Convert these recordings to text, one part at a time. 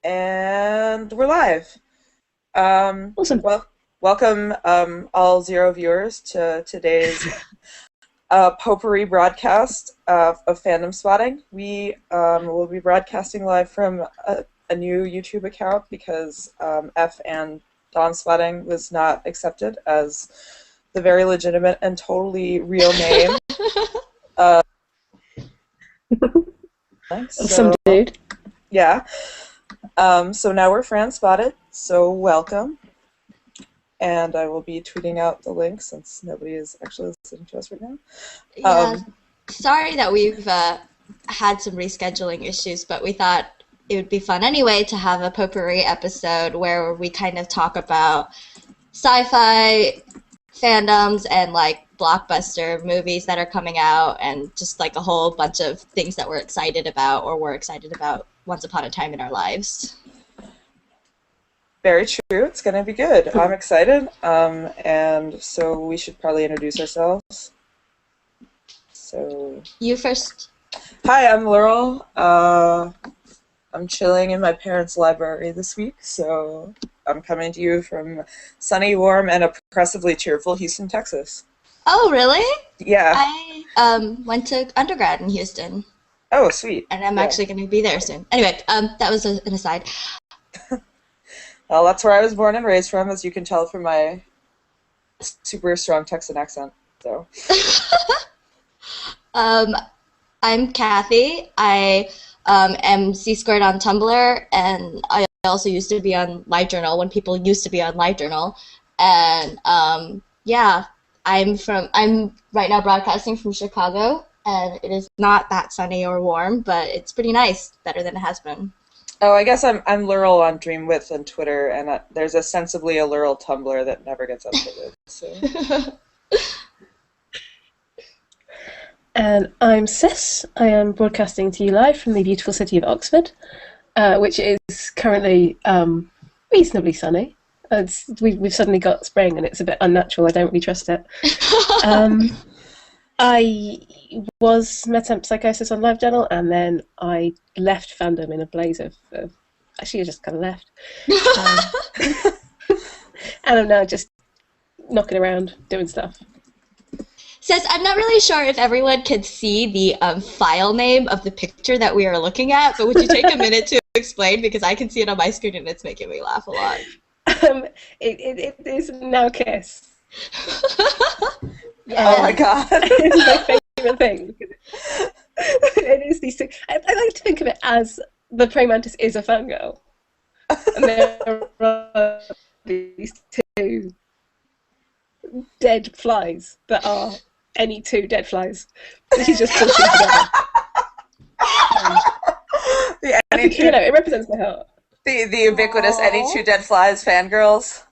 And we're live. Awesome. Well, welcome all zero viewers to today's Potpourri broadcast of Fandom Spotting. We will be broadcasting live from a new YouTube account because F and Dawn Spotting was not accepted as the very legitimate and totally real name. Some dude. Yeah. So now we're fan spotted, so welcome. And I will be tweeting out the link since nobody is actually listening to us right now. Yeah, sorry that we've had some rescheduling issues, but we thought it would be fun anyway to have a potpourri episode where we kind of talk about sci-fi fandoms and like blockbuster movies that are coming out and just like a whole bunch of things that we're excited about or were excited about once upon a time in our lives. Very true. It's going to be good. I'm excited. And so we should probably introduce ourselves. So you first. Hi, I'm Laurel. I'm chilling in my parents' library this week, so I'm coming to you from sunny, warm, and oppressively cheerful Houston, Texas. Oh, really? Yeah. I went to undergrad in Houston. Oh, sweet. And I'm actually going to be there soon. Anyway, that was an aside. Well, that's where I was born and raised from, as you can tell from my super strong Texan accent. So. I'm Kathy. I am C-squared on Tumblr, and I also used to be on LiveJournal when people used to be on LiveJournal. And yeah, I'm right now broadcasting from Chicago, and it is not that sunny or warm, but it's pretty nice, better than it has been. Oh, I guess I'm Laurel on Dreamwidth and Twitter, and there's ostensibly a Laurel Tumblr that never gets updated. So. And I'm Sis. I am broadcasting to you live from the beautiful city of Oxford, which is currently reasonably sunny. We've suddenly got spring, and it's a bit unnatural. I don't really trust it. I was metempsychosis on LiveJournal, and then I left fandom in a blaze of actually, I just kind of left. And I'm now just knocking around, doing stuff. Says, I'm not really sure if everyone can see the file name of the picture that we are looking at, but would you take a minute to explain? Because I can see it on my screen, and it's making me laugh a lot. It is Now Kiss. Oh my god. It's my favourite thing. It is these two. I like to think of it as the praying mantis is a fangirl. And there are these two dead flies that are any two dead flies. She's just put them together. It represents my heart. The ubiquitous Any Two Dead Flies fangirls.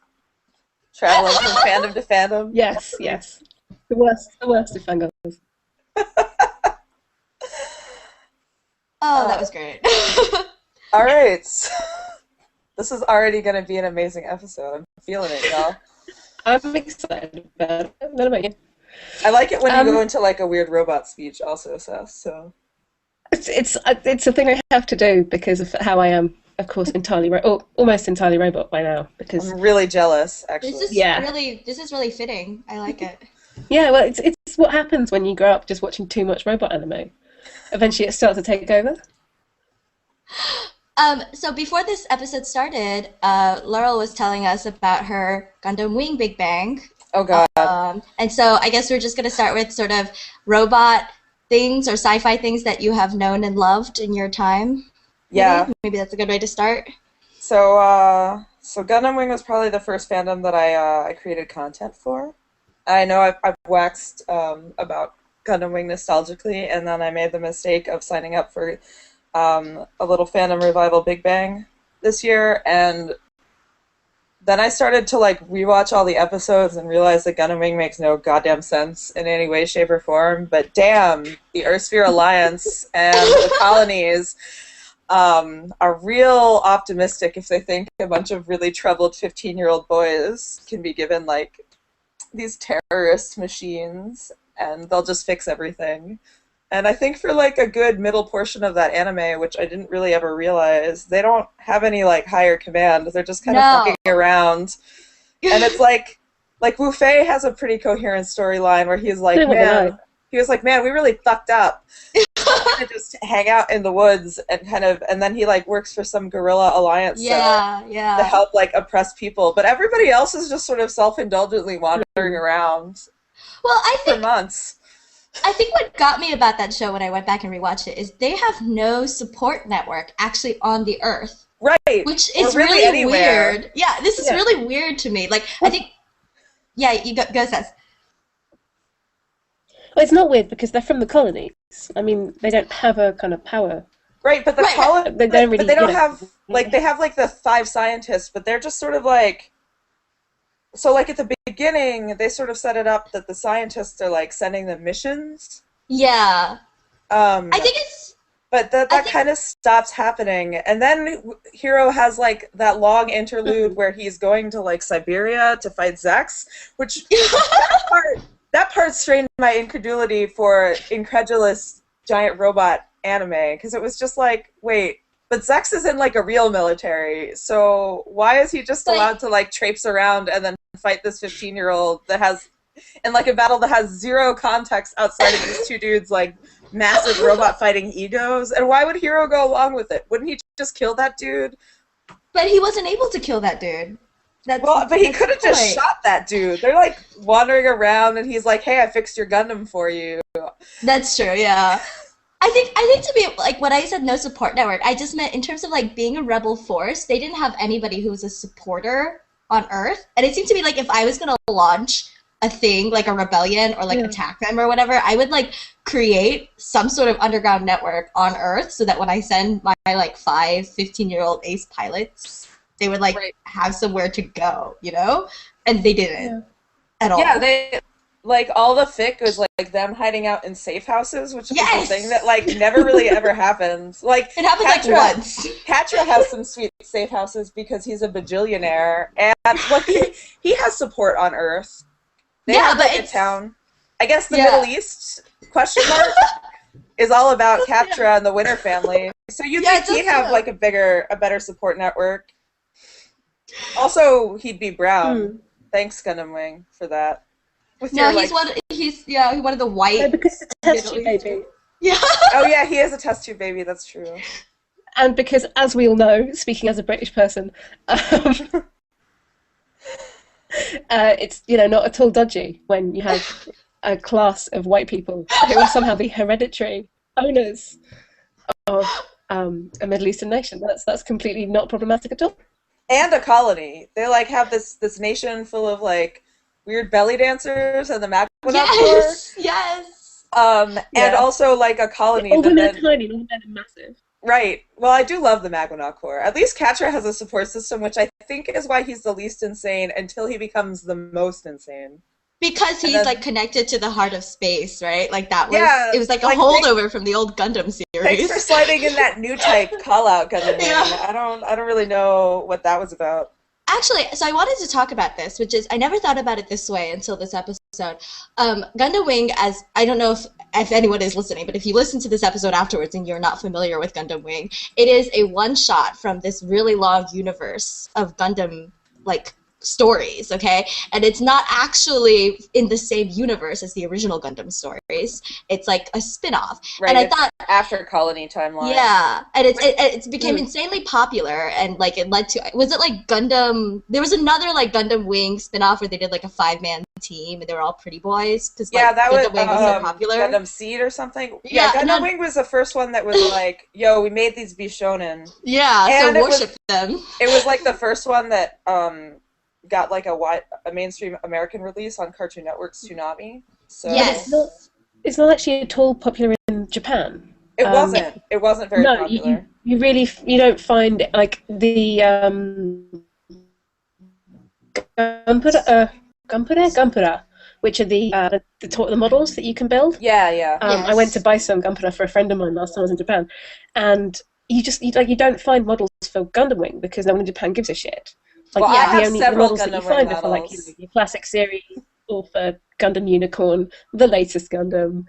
Traveling from fandom to fandom. Yes. The worst of fangirls. Oh, that was great. All right. This is already going to be an amazing episode. I'm feeling it, y'all. I'm excited about it. What about you? I like it when you go into like a weird robot speech also, Seth. So it's a thing I have to do because of how I am, of course, almost entirely robot by now. Because I'm really jealous, actually. This is really fitting. I like it. Yeah, well, it's what happens when you grow up just watching too much robot anime. Eventually, it starts to take over. So before this episode started, Laurel was telling us about her Gundam Wing Big Bang. Oh god. And so I guess we're just going to start with sort of robot things or sci-fi things that you have known and loved in your time. Yeah. Maybe that's a good way to start. So Gundam Wing was probably the first fandom that I created content for. I know I've waxed about Gundam Wing nostalgically, and then I made the mistake of signing up for a little fandom revival Big Bang this year, and then I started to like rewatch all the episodes and realize that Gundam Wing makes no goddamn sense in any way, shape, or form. But damn, the Earthsphere Alliance and the colonies are real optimistic if they think a bunch of really troubled 15-year-old boys can be given like these terrorist machines and they'll just fix everything. And I think for like a good middle portion of that anime, which I didn't really ever realize, they don't have any like higher command. They're just kind of No. fucking around. And it's like Wu Fei has a pretty coherent storyline where he's like, They want the man, light. he was like, man, we really fucked up. To just hang out in the woods and then he like works for some guerrilla alliance cell to Yeah. help like oppress people. But everybody else is just sort of self-indulgently wandering around Well, for months. I think what got me about that show when I went back and rewatched it is they have no support network actually on the Earth. Right. Which Or is really really anywhere. weird. Yeah, this is really weird to me. Like, I think, yeah, you go, Seth. Well, it's not weird because they're from the colonies. I mean, they don't have a kind of power. Right, but the Right. They don't really, but they don't you know, have like they have like the 5 scientists, but they're just sort of like so like at the beginning they sort of set it up that the scientists are like sending them missions. Yeah. I think it's, But that think- kind of stops happening, and then Hero has like that long interlude where he's going to like Siberia to fight Zex, which that part strained my incredulity for incredulous giant robot anime, because it was just like, wait, but Zex is in like a real military, so why is he just allowed to like traipse around and then fight this 15-year-old that has in like a battle that has zero context outside of these two dudes like massive robot fighting egos? And why would Hero go along with it? Wouldn't he just kill that dude? but he wasn't able to kill that dude. But he that's could have the just point. shot that dude. They're like wandering around and he's like, hey, I fixed your Gundam for you. That's true, yeah. I think to be like when I said no support network, I just meant in terms of like being a rebel force, they didn't have anybody who was a supporter on Earth. And it seemed to me like if I was gonna launch a thing like a rebellion or like attack them or whatever, I would like create some sort of underground network on Earth so that when I send my like 15-year-old ace pilots, they would like have somewhere to go, you know? And they didn't at all. Yeah, they like all the fic was like them hiding out in safe houses, which is a thing that like never really ever happens. Like it happened like once. Katra has some sweet safe houses because he's a bajillionaire, and like he has support on Earth. They have like a town. I guess the Middle East question mark is all about Katra and the Winter family. So you think he'd have like a better support network. Also, he'd be brown. Thanks, Gundam Wing, for that. No, he's one of the white. No, because it's a test tube baby. Yeah. Oh yeah, he is a test tube baby. That's true. And because, as we all know, speaking as a British person, it's not at all dodgy when you have a class of white people who are somehow the hereditary owners of a Middle Eastern nation. That's completely not problematic at all. And a colony. They like have this nation full of like weird belly dancers and the Maguinot Corps. Yes. And also like a colony. All women are tiny, all men are massive. Right. Well, I do love the Maguinot Corps. At least Katra has a support system, which I think is why he's the least insane until he becomes the most insane. Because he's like connected to the heart of space, right? Like that was it was like a holdover from the old Gundam series. Thanks for sliding in that new type call out, Gundam Wing. I don't really know what that was about. Actually, so I wanted to talk about this, which is I never thought about it this way until this episode. Gundam Wing, as I don't know if anyone is listening, but if you listen to this episode afterwards and you're not familiar with Gundam Wing, it is a one-shot from this really long universe of Gundam like stories, okay? And it's not actually in the same universe as the original Gundam stories. It's like a spin-off. Right, and I thought after colony timeline. Yeah, and it became insanely popular, and like it led to, was it like Gundam, there was another like Gundam Wing spin-off where they did like a 5-man team and they were all pretty boys because like, that Gundam Wing was so popular. Gundam Seed or something. Yeah, Gundam Wing was the first one that was like, yo, we made these bishonen. Yeah, and so worship them. It was like the first one that got like a mainstream American release on Cartoon Network's Toonami. So yes. It's not actually at all popular in Japan. It wasn't. It wasn't very popular. You really don't find like the Gumpura, which are the models that you can build. Yeah, yeah. I went to buy some Gumpura for a friend of mine last time I was in Japan, and you don't find models for Gundam Wing because no one in Japan gives a shit. Like, well, I have the several models that you Gundam find Wing are for like models. your classic series or for Gundam Unicorn, the latest Gundam.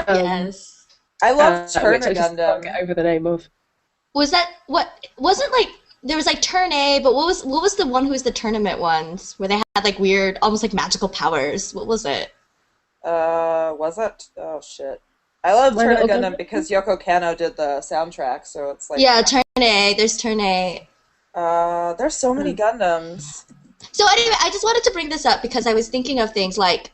Yes. I love which Turner I just can't Gundam. get over the name of. Was that what wasn't like there was like Turn A, but what was the one who was the tournament ones where they had like weird, almost like magical powers? What was it? Was it? Oh shit. I love My Turner Little Gundam Gundam? because Yoko Kanno did the soundtrack, so it's like Yeah, Turn A. There's Turn A. there's so many Gundams. So anyway, I just wanted to bring this up because I was thinking of things like,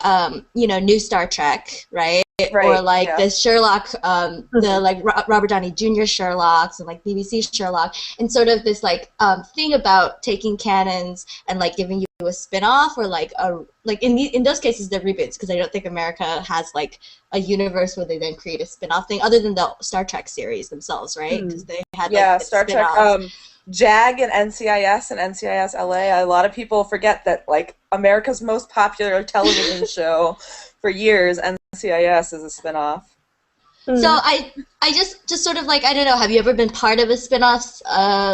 new Star Trek, right? Right, Or like yeah. the Sherlock, the like Robert Downey Jr. Sherlocks and like BBC Sherlock, and sort of this like thing about taking canons and like giving you a spin-off or like in those cases they're reboots because I don't think America has like a universe where they then create a spin-off thing other than the Star Trek series themselves, right? Because they had like Star Trek. spin-offs. JAG and NCIS LA. A lot of people forget that like America's most popular television show for years, NCIS is a spinoff. So I just sort of like, I don't know, have you ever been part of a spin-off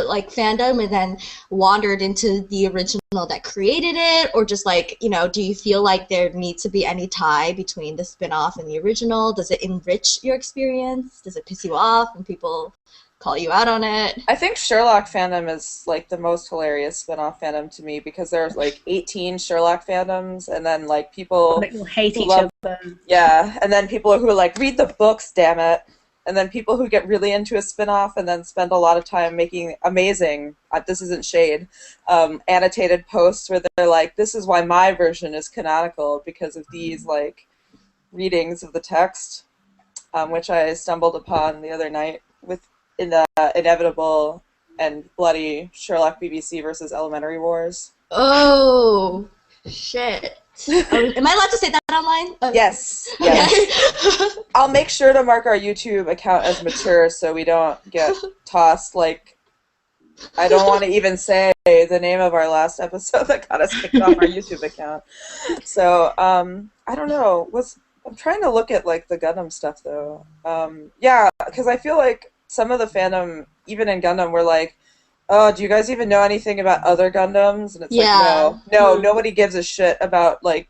like fandom and then wandered into the original that created it, or just like, do you feel like there needs to be any tie between the spin-off and the original? Does it enrich your experience? Does it piss you off when people call you out on it? I think Sherlock fandom is like the most hilarious spin-off fandom to me because there's like 18 Sherlock fandoms, and then like people Like, will hate who each love, other. yeah, and then people who are like read the books, damn it, and then people who get really into a spin-off and then spend a lot of time making amazing, this isn't shade, annotated posts where they're like, this is why my version is canonical because of these like readings of the text, which I stumbled upon the other night in the inevitable and bloody Sherlock BBC versus Elementary Wars. Oh, shit. Am I allowed to say that online? Yes. Okay. I'll make sure to mark our YouTube account as mature so we don't get tossed. Like, I don't want to even say the name of our last episode that got us kicked off our YouTube account. So, I don't know. I'm trying to look at like the Gundam stuff though. Yeah, because I feel like some of the fandom, even in Gundam, were like, oh, do you guys even know anything about other Gundams? And it's like, no, nobody gives a shit about, like,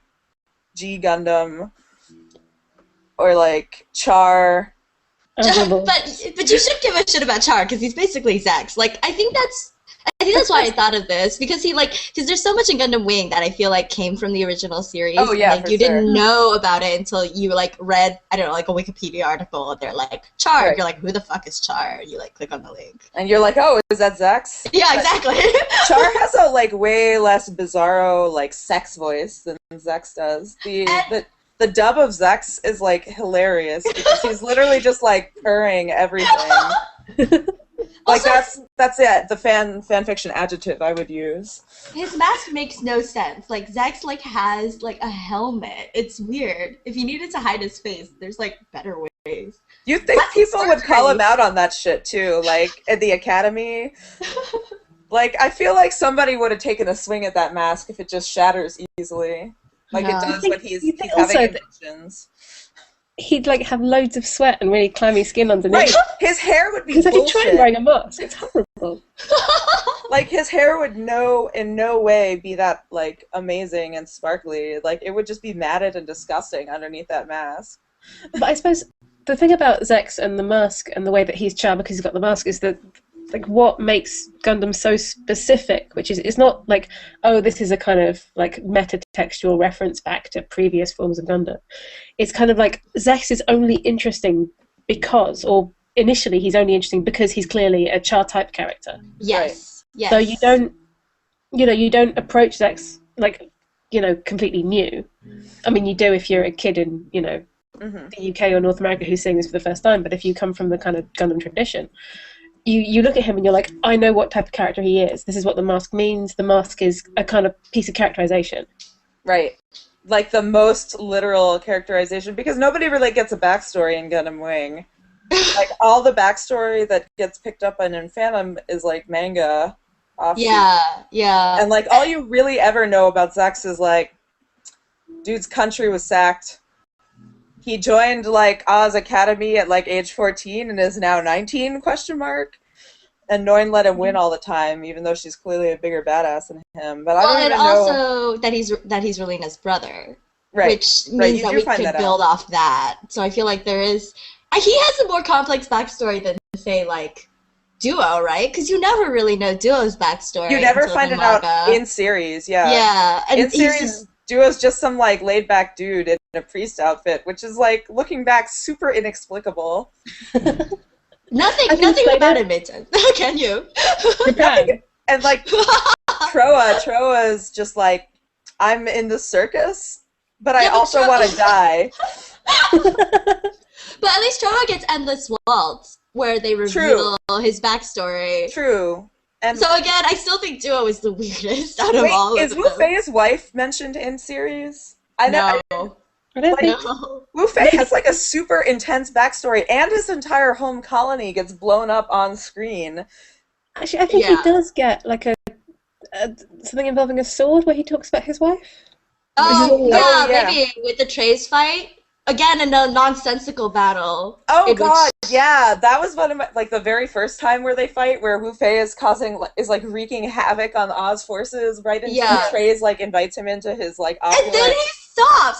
G Gundam or, like, Char. But you should give a shit about Char, because he's basically Zax. Like, I think that's why I thought of this, because because there's so much in Gundam Wing that I feel like came from the original series. Oh, yeah, like, you didn't know about it until you, like, read, I don't know, like a Wikipedia article, and they're like, Char. Right. You're like, who the fuck is Char? And you, like, click on the link. And you're like, oh, is that Zax? Yeah, exactly. Char has a, like, way less bizarro, like, sex voice than Zax does. The dub of Zax is, like, hilarious, because he's literally just, like, purring everything. Like, Also, that's it, the fan fiction adjective I would use. his mask makes no sense. Like, Zax, like, has, like, a helmet. It's weird. If he needed to hide his face, there's, like, better ways. You'd think That's people would call him crazy. out on that shit, too, like, at the academy. Like, I feel like somebody would have taken a swing at that mask if it just shatters easily. Like Yeah. it does when he's You think having also that- inventions. He'd like have loads of sweat and really clammy skin underneath. Right, his hair would be Because if you try bullshit. wearing a mask, it's horrible. Like, his hair would in no way be that, like, amazing and sparkly. Like, it would just be matted and disgusting underneath that mask. But I suppose the thing about Zex and the mask and the way that he's Char because he's got the mask is that, like, what makes Gundam so specific, which is, it's not like, oh, this is a kind of like meta-textual reference back to previous forms of Gundam. It's kind of like Zex is only interesting because, or initially he's only interesting because he's clearly a Char type character. Yes. Yes. So you don't approach Zex like, completely new. I mean, you do if you're a kid in, Mm-hmm. the UK or North America who's seeing this for the first time, but if you come from the kind of Gundam tradition, you look at him and you're like, I know what type of character he is. This is what the mask means. The mask is a kind of piece of characterization. Right. Like, the most literal characterization, because nobody really gets a backstory in Gundam Wing. Like, all the backstory that gets picked up in fandom is, like, manga. Offshoot. Yeah. And, like, all you really ever know about Zax is, like, dude's country was sacked. He joined, like, Oz Academy at, like, age 14 and is now 19, question mark. And Noin let him win all the time, even though she's clearly a bigger badass than him. But I don't and even know... also that he's Relina's brother. Right. Which Right, means you that do we find could that build out. off that. So I feel like there is... He has a more complex backstory than, say, like, Duo, right? Because you never really know Duo's backstory. You never until find the it out manga. in series, yeah. Yeah, and In series, Duo's just some, like, laid-back dude in a priest outfit, which is, like, looking back, super inexplicable. Nothing about it made sense. Can you? And, like, Troa's just like, I'm in the circus, but I also want to die. But at least Troa gets Endless Waltz, where they reveal his backstory. True. And so again, I still think Duo is the weirdest out of all of them. Is Wu Fei's wife mentioned in series? No. I don't think No. Wu Fei has like a super intense backstory, and his entire home colony gets blown up on screen. Actually, I think he does get like a something involving a sword where he talks about his wife. Oh, yeah, maybe with the Trace fight. Again, in a nonsensical battle. Oh god, yeah, that was one of my, like, the very first time where they fight, where Wu Fei is like wreaking havoc on Oz forces right until Trace like invites him into his like opulent... And then he stops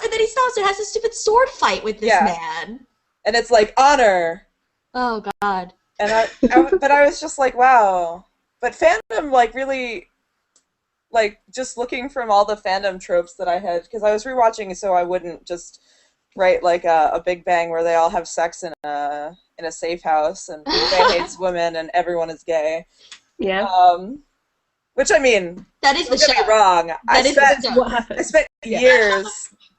and has a stupid sword fight with this man. And it's like, honor. Oh god. And but I was just like, wow. But fandom, like, really, like, just looking from all the fandom tropes that I had, because I was rewatching so I wouldn't just write like a Big Bang where they all have sex in a safe house and Wu Fei hates women and everyone is gay. Yeah. Which, I mean, that is the show. Don't get me wrong. What happened. I spent years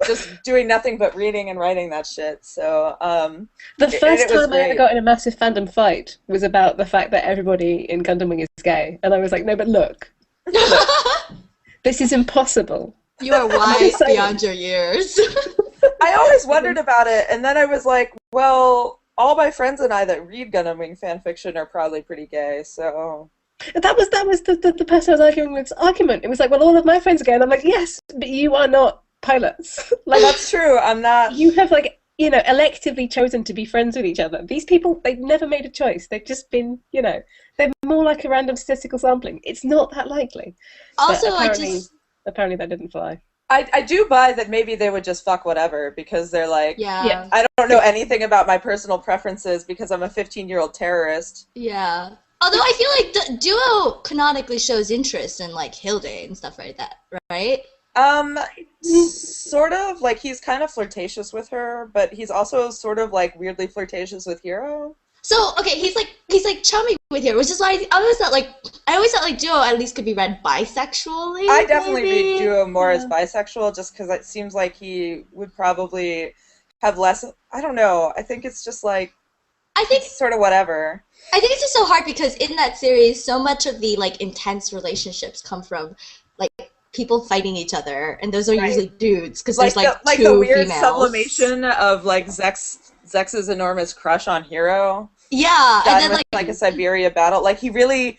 just doing nothing but reading and writing that shit. So the first time I ever got in a massive fandom fight was about the fact that everybody in Gundam Wing is gay, and I was like, no, but look. This is impossible. You are wise beyond your years. I always wondered about it, and then I was like, well, all my friends and I that read Gundam Wing fanfiction are probably pretty gay, so... That was the person I was arguing with's argument. It was like, well, all of my friends are gay, and I'm like, yes, but you are not pilots. Like, that's true, I'm not... You have, like, you know, electively chosen to be friends with each other. These people, they've never made a choice. They've just been, you know, they're more like a random statistical sampling. It's not that likely. Also, apparently that didn't fly. I do buy that maybe they would just fuck whatever, because they're like, yeah. I don't know anything about my personal preferences because I'm a 15-year-old terrorist. Yeah. Although I feel like the Duo canonically shows interest in, like, Hilde and stuff like that, right? Sort of. Like, he's kind of flirtatious with her, but he's also sort of, like, weirdly flirtatious with Hiro. So, okay, he's like chummy with Hiro, which is why I always thought like Duo at least could be read bisexually. I definitely read Duo more as bisexual, just because it seems like he would probably have less... I don't know. I think it's just, like... I think it's sort of whatever. I think it's just so hard because in that series, so much of the, like, intense relationships come from, like, people fighting each other, and those are usually dudes, because there's, like, two the weird females. sublimation of, like, Zex's enormous crush on Hiro. Yeah, and then, like a Siberia battle. Like, he really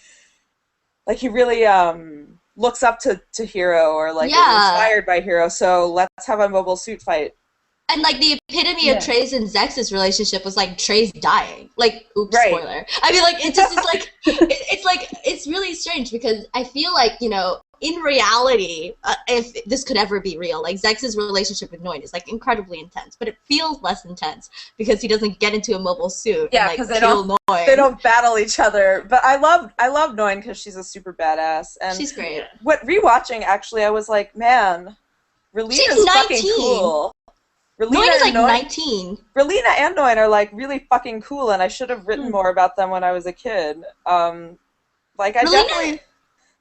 looks up to Hiro, or, like, is inspired by Hiro, so let's have a mobile suit fight. And, like, the epitome of Trace and Zex's relationship was, like, Trace dying. Like, oops, spoiler. I mean, like, it just is, like, it's really strange, because I feel like, you know, in reality, if this could ever be real, like, Zex's relationship with Noin is, like, incredibly intense, but it feels less intense because he doesn't get into a mobile suit and, like, kill Noin. They don't battle each other. But I love Noin because she's a super badass. And she's great. Rewatching, actually, I was like, man, Relina's fucking cool. Noin is, like, 19. Relina and Noin are, like, really fucking cool, and I should have written more about them when I was a kid. Like, I definitely...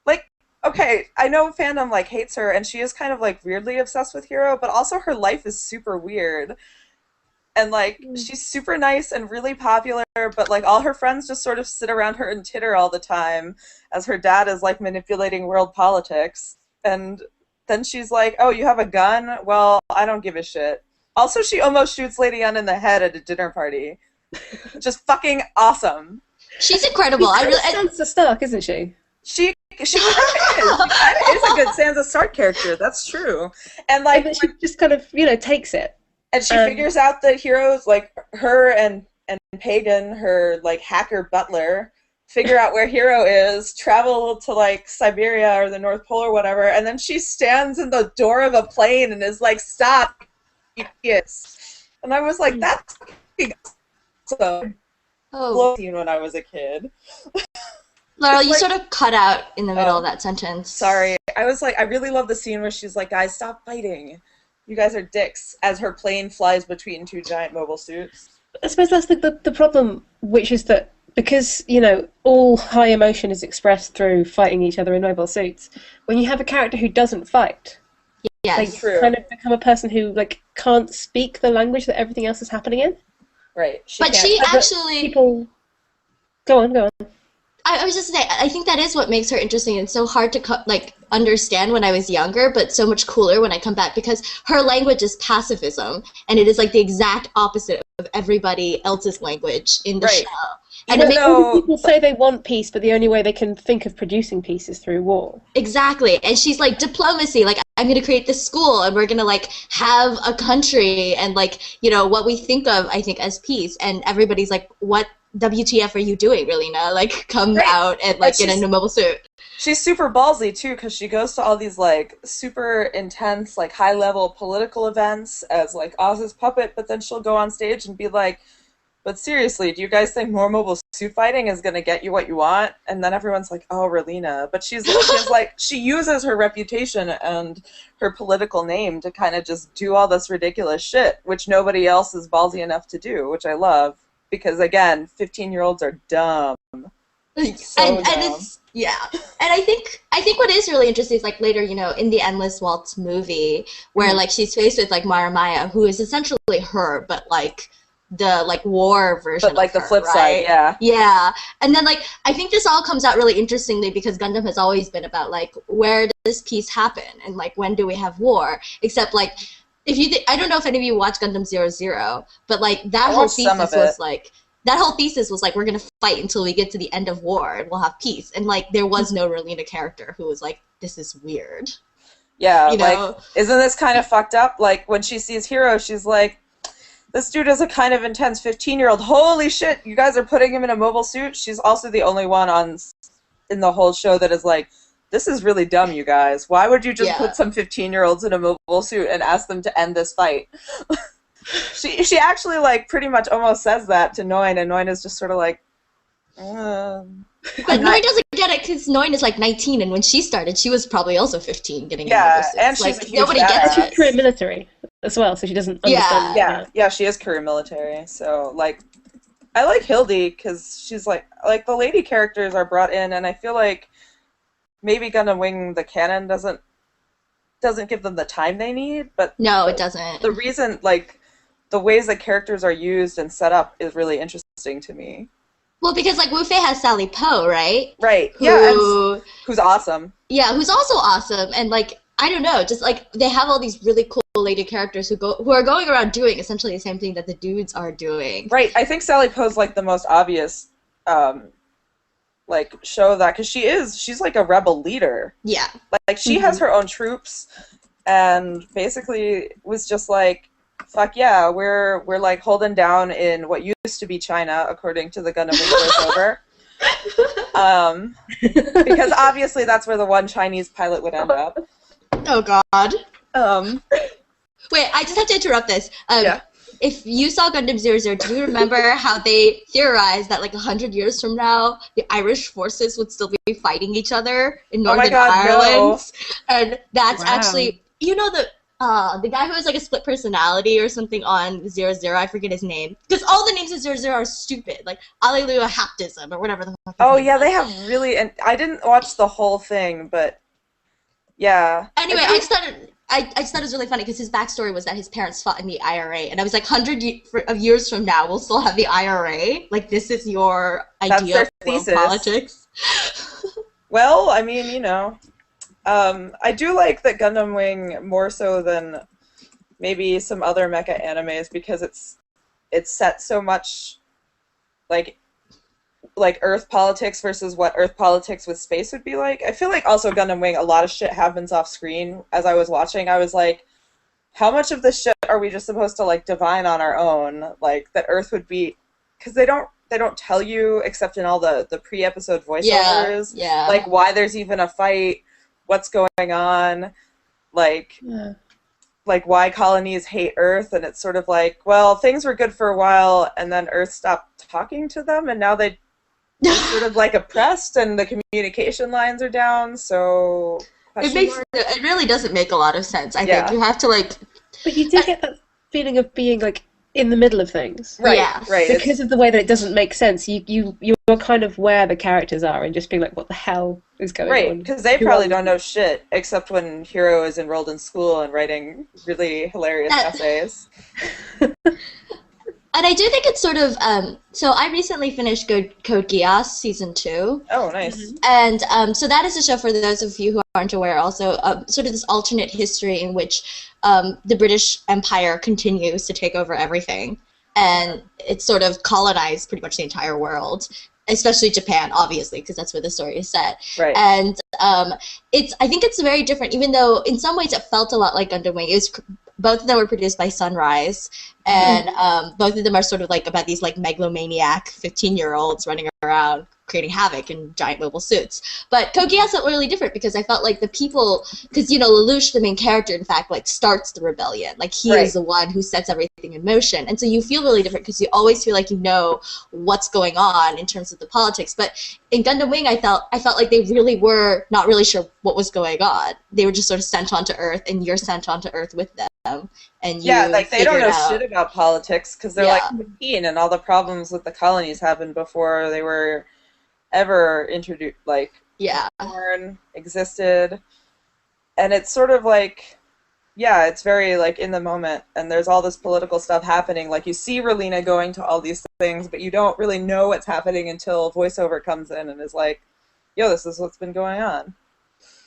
Like, okay, I know fandom, like, hates her, and she is kind of, like, weirdly obsessed with Hiro, but also her life is super weird. And, like, she's super nice and really popular, but, like, all her friends just sort of sit around her and titter all the time, as her dad is, like, manipulating world politics. And then she's like, oh, you have a gun? Well, I don't give a shit. Also, she almost shoots Lady Ann in the head at a dinner party. Just fucking awesome. She's incredible. Sansa Stark, isn't she? She kind of is. She kind of is a good Sansa Stark character. That's true. And, like, she just kind of, you know, takes it. And she figures out that Hiro's, like, her and Pagan, her, like, hacker butler, figure out where Hiro is, travel to, like, Siberia or the North Pole or whatever, and then she stands in the door of a plane and is like, stop, idiots. And I was like, that's also Oh, scene when I was a kid. Laurel, It's you like- sort of cut out in the middle Oh, of that sentence. Sorry. I was like, I really love the scene where she's like, guys, stop fighting. You guys are dicks, as her plane flies between two giant mobile suits. I suppose that's the problem, which is that because, all high emotion is expressed through fighting each other in mobile suits, when you have a character who doesn't fight, they Yes. True. kind of become a person who, can't speak the language that everything else is happening in. Right. But can't- she But actually... People... Go on. I was just saying, I think that is what makes her interesting and so hard to understand when I was younger, but so much cooler when I come back, because her language is pacifism, and it is like the exact opposite of everybody else's language in the Right. show. And Even though People say they want peace, but the only way they can think of producing peace is through war. exactly, and she's like, diplomacy, like, I'm gonna create this school, and we're gonna have a country, and what we think of, I think, as peace, and everybody's like, what WTF are you doing, Relina? Come Right. out and get in a mobile suit. she's super ballsy too, because she goes to all these super intense, high level political events as Oz's puppet, but then she'll go on stage and be like, but seriously, do you guys think more mobile suit fighting is gonna get you what you want? And then everyone's like, oh, Relina. But she's she uses her reputation and her political name to kind of just do all this ridiculous shit, which nobody else is ballsy enough to do, which I love. Because again, 15-year-olds are dumb. So and dumb. it's and I think what is really interesting is later, in the Endless Waltz movie, where she's faced with Mara Maya, who is essentially her, but the war version But of the her, flip right? side, Yeah. And then I think this all comes out really interestingly because Gundam has always been about where does peace happen and when do we have war? Except if you I don't know if any of you watch Gundam 00, but that whole watched some thesis of it. was that whole thesis was we're gonna fight until we get to the end of war and we'll have peace. And there was no Relina character who was this is weird. Yeah, know? Isn't this kind of fucked up? When she sees Hiro, she's like, this dude is a kind of intense 15-year-old. Holy shit, you guys are putting him in a mobile suit? She's also the only one in the whole show that is this is really dumb, you guys. Why would you just put some 15-year-olds in a mobile suit and ask them to end this fight? She actually pretty much almost says that to Noin, and Noin is just sort of But Noin doesn't get it because Noin is 19, and when she started, she was probably also 15 getting in mobile suits. and she's a huge nobody badass. gets She's it. career military as well, so she doesn't understand. Yeah, she is career military. So I like Hildy because she's the lady characters are brought in, and I feel maybe Gundam Wing the canon doesn't give them the time they need, but No, it doesn't. the reason the ways that characters are used and set up is really interesting to me. Well, because Wu Fei has Sally Po, right? Right. Who, Yeah. And who's awesome. Yeah, who's also awesome, and I don't know, just they have all these really cool lady characters who are going around doing essentially the same thing that the dudes are doing. Right. I think Sally Poe's the most obvious show that because she's a rebel leader. Yeah. She has her own troops, and basically was just fuck yeah, we're holding down in what used to be China, according to the Gundam Wing voiceover. Because obviously that's where the one Chinese pilot would end up. Oh God. Wait, I just have to interrupt this. Yeah. If you saw Gundam 00, do you remember how they theorized that 100 years from now, the Irish forces would still be fighting each other in Northern Ireland? No. And that's actually, the guy who has a split personality or something on 00, I forget his name. Because all the names of 00 are stupid, Alleluia Haptism or whatever the fuck. Oh yeah, they have really, and I didn't watch the whole thing, but yeah. Anyway, I just thought it was really funny because his backstory was that his parents fought in the IRA, and I was 100 years from now, we'll still have the IRA? This is your idea of world politics? Well, I mean, I do like that Gundam Wing more so than maybe some other mecha animes because it's set so much Earth politics versus what Earth politics with space would be like. I feel also Gundam Wing, a lot of shit happens off screen. As I was watching, I was how much of this shit are we just supposed to divine on our own? That Earth would be, because they don't tell you except in all the pre-episode voiceovers. Yeah. Why there's even a fight, what's going on, Yeah. like why colonies hate Earth, and it's sort of like, well, things were good for a while, and then Earth stopped talking to them, and now they're sort of like oppressed, and the communication lines are down. So it really doesn't make a lot of sense. I think you have to like. But you do get that feeling of being like in the middle of things, right? Yeah. Right. Because of the way that it doesn't make sense. You're kind of where the characters are, and just being like, what the hell is going on? Right, because they probably don't know shit, except when Hiro is enrolled in school and writing really hilarious essays. And I do think it's sort of, so I recently finished Code Geass Season 2. Oh, nice. And so that is a show, for those of you who aren't aware, also sort of this alternate history in which the British Empire continues to take over everything. And it's sort of colonized pretty much the entire world, especially Japan, obviously, because that's where the story is set. Right. And I think it's very different, even though in some ways it felt a lot like Gundam Wing. It was both of them were produced by Sunrise, and both of them are sort of like about these like megalomaniac 15-year-olds running around creating havoc in giant mobile suits. But Code Geass felt really different because I felt like the people, because Lelouch, the main character, in fact, like starts the rebellion. Like he is the one who sets everything in motion, and so you feel really different because you always feel like you know what's going on in terms of the politics. But in Gundam Wing, I felt like they really were not really sure what was going on. They were just sort of sent onto Earth, and you're sent onto Earth with them. And like they don't know shit about politics because they're like 15, and all the problems with the colonies happened before they were ever introduced, like born, existed. And it's sort of like, it's very like in the moment, and there's all this political stuff happening. Like you see Relina going to all these things, but you don't really know what's happening until voiceover comes in and is like, yo, this is what's been going on.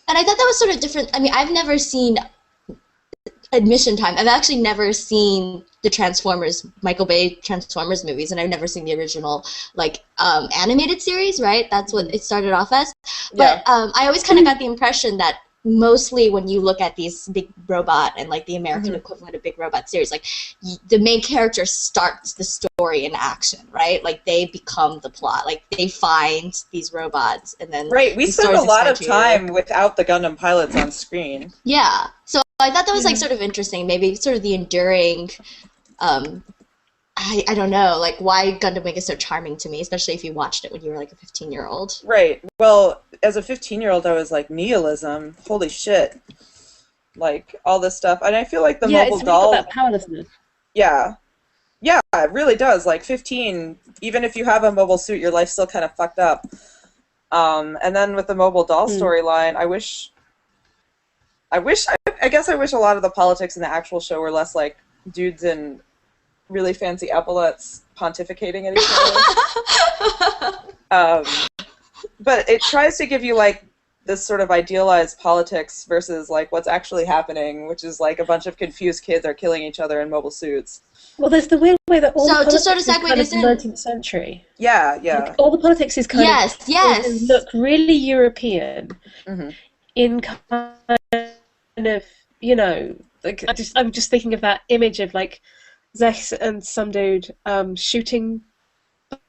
And I thought that was sort of different. I mean, I've never seen admission time. I've actually never seen the Transformers, Michael Bay Transformers movies, and I've never seen the original, like, animated series, right? That's what it started off as. But I always kind of got the impression that mostly when you look at these Big Robot and, like, the American equivalent of Big Robot series, like, the main character starts the story in action, right? Like, they become the plot. Like, they find these robots, and then... Right, we spend a lot of time without the Gundam pilots on screen. Yeah, so I thought that was, like, sort of interesting. Maybe sort of the enduring... I don't know, like, why Gundam Wing is so charming to me, especially if you watched it when you were, like, a 15-year-old. Right. Well, as a 15-year-old, I was like, nihilism, holy shit. Like, all this stuff. And I feel like the mobile doll... Yeah, it's about powerlessness. Yeah. Yeah, it really does. Like, 15, even if you have a mobile suit, your life's still kind of fucked up. And then with the mobile doll storyline, I guess I wish a lot of the politics in the actual show were less like dudes in really fancy epaulets pontificating at each other. But it tries to give you like this sort of idealized politics versus like what's actually happening, which is like a bunch of confused kids are killing each other in mobile suits. Well, there's the weird way that all the politics to sort of is segue kind this of the 19th century. Yeah. Like, all the politics is kind of look really European in kind of, like I'm just thinking of that image of like Zex and some dude shooting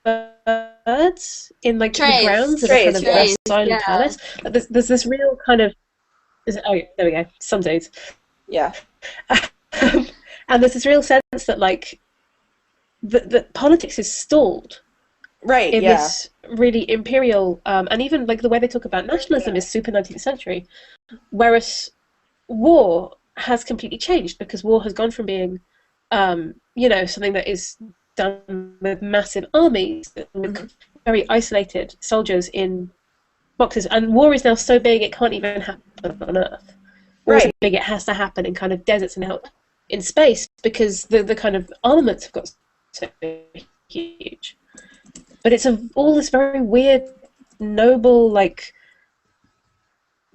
birds in like the grounds of a kind of Versailles palace. There's this real kind of there we go, some dudes. Yeah. And there's this real sense that like the politics is stalled. Right, in this really imperial, and even like the way they talk about nationalism is super 19th century, whereas war has completely changed because war has gone from being, something that is done with massive armies, with very isolated soldiers in boxes, and war is now so big it can't even happen on Earth. War is so big it has to happen in kind of deserts and out in space because the kind of armaments have got so huge. But it's all this very weird, noble, like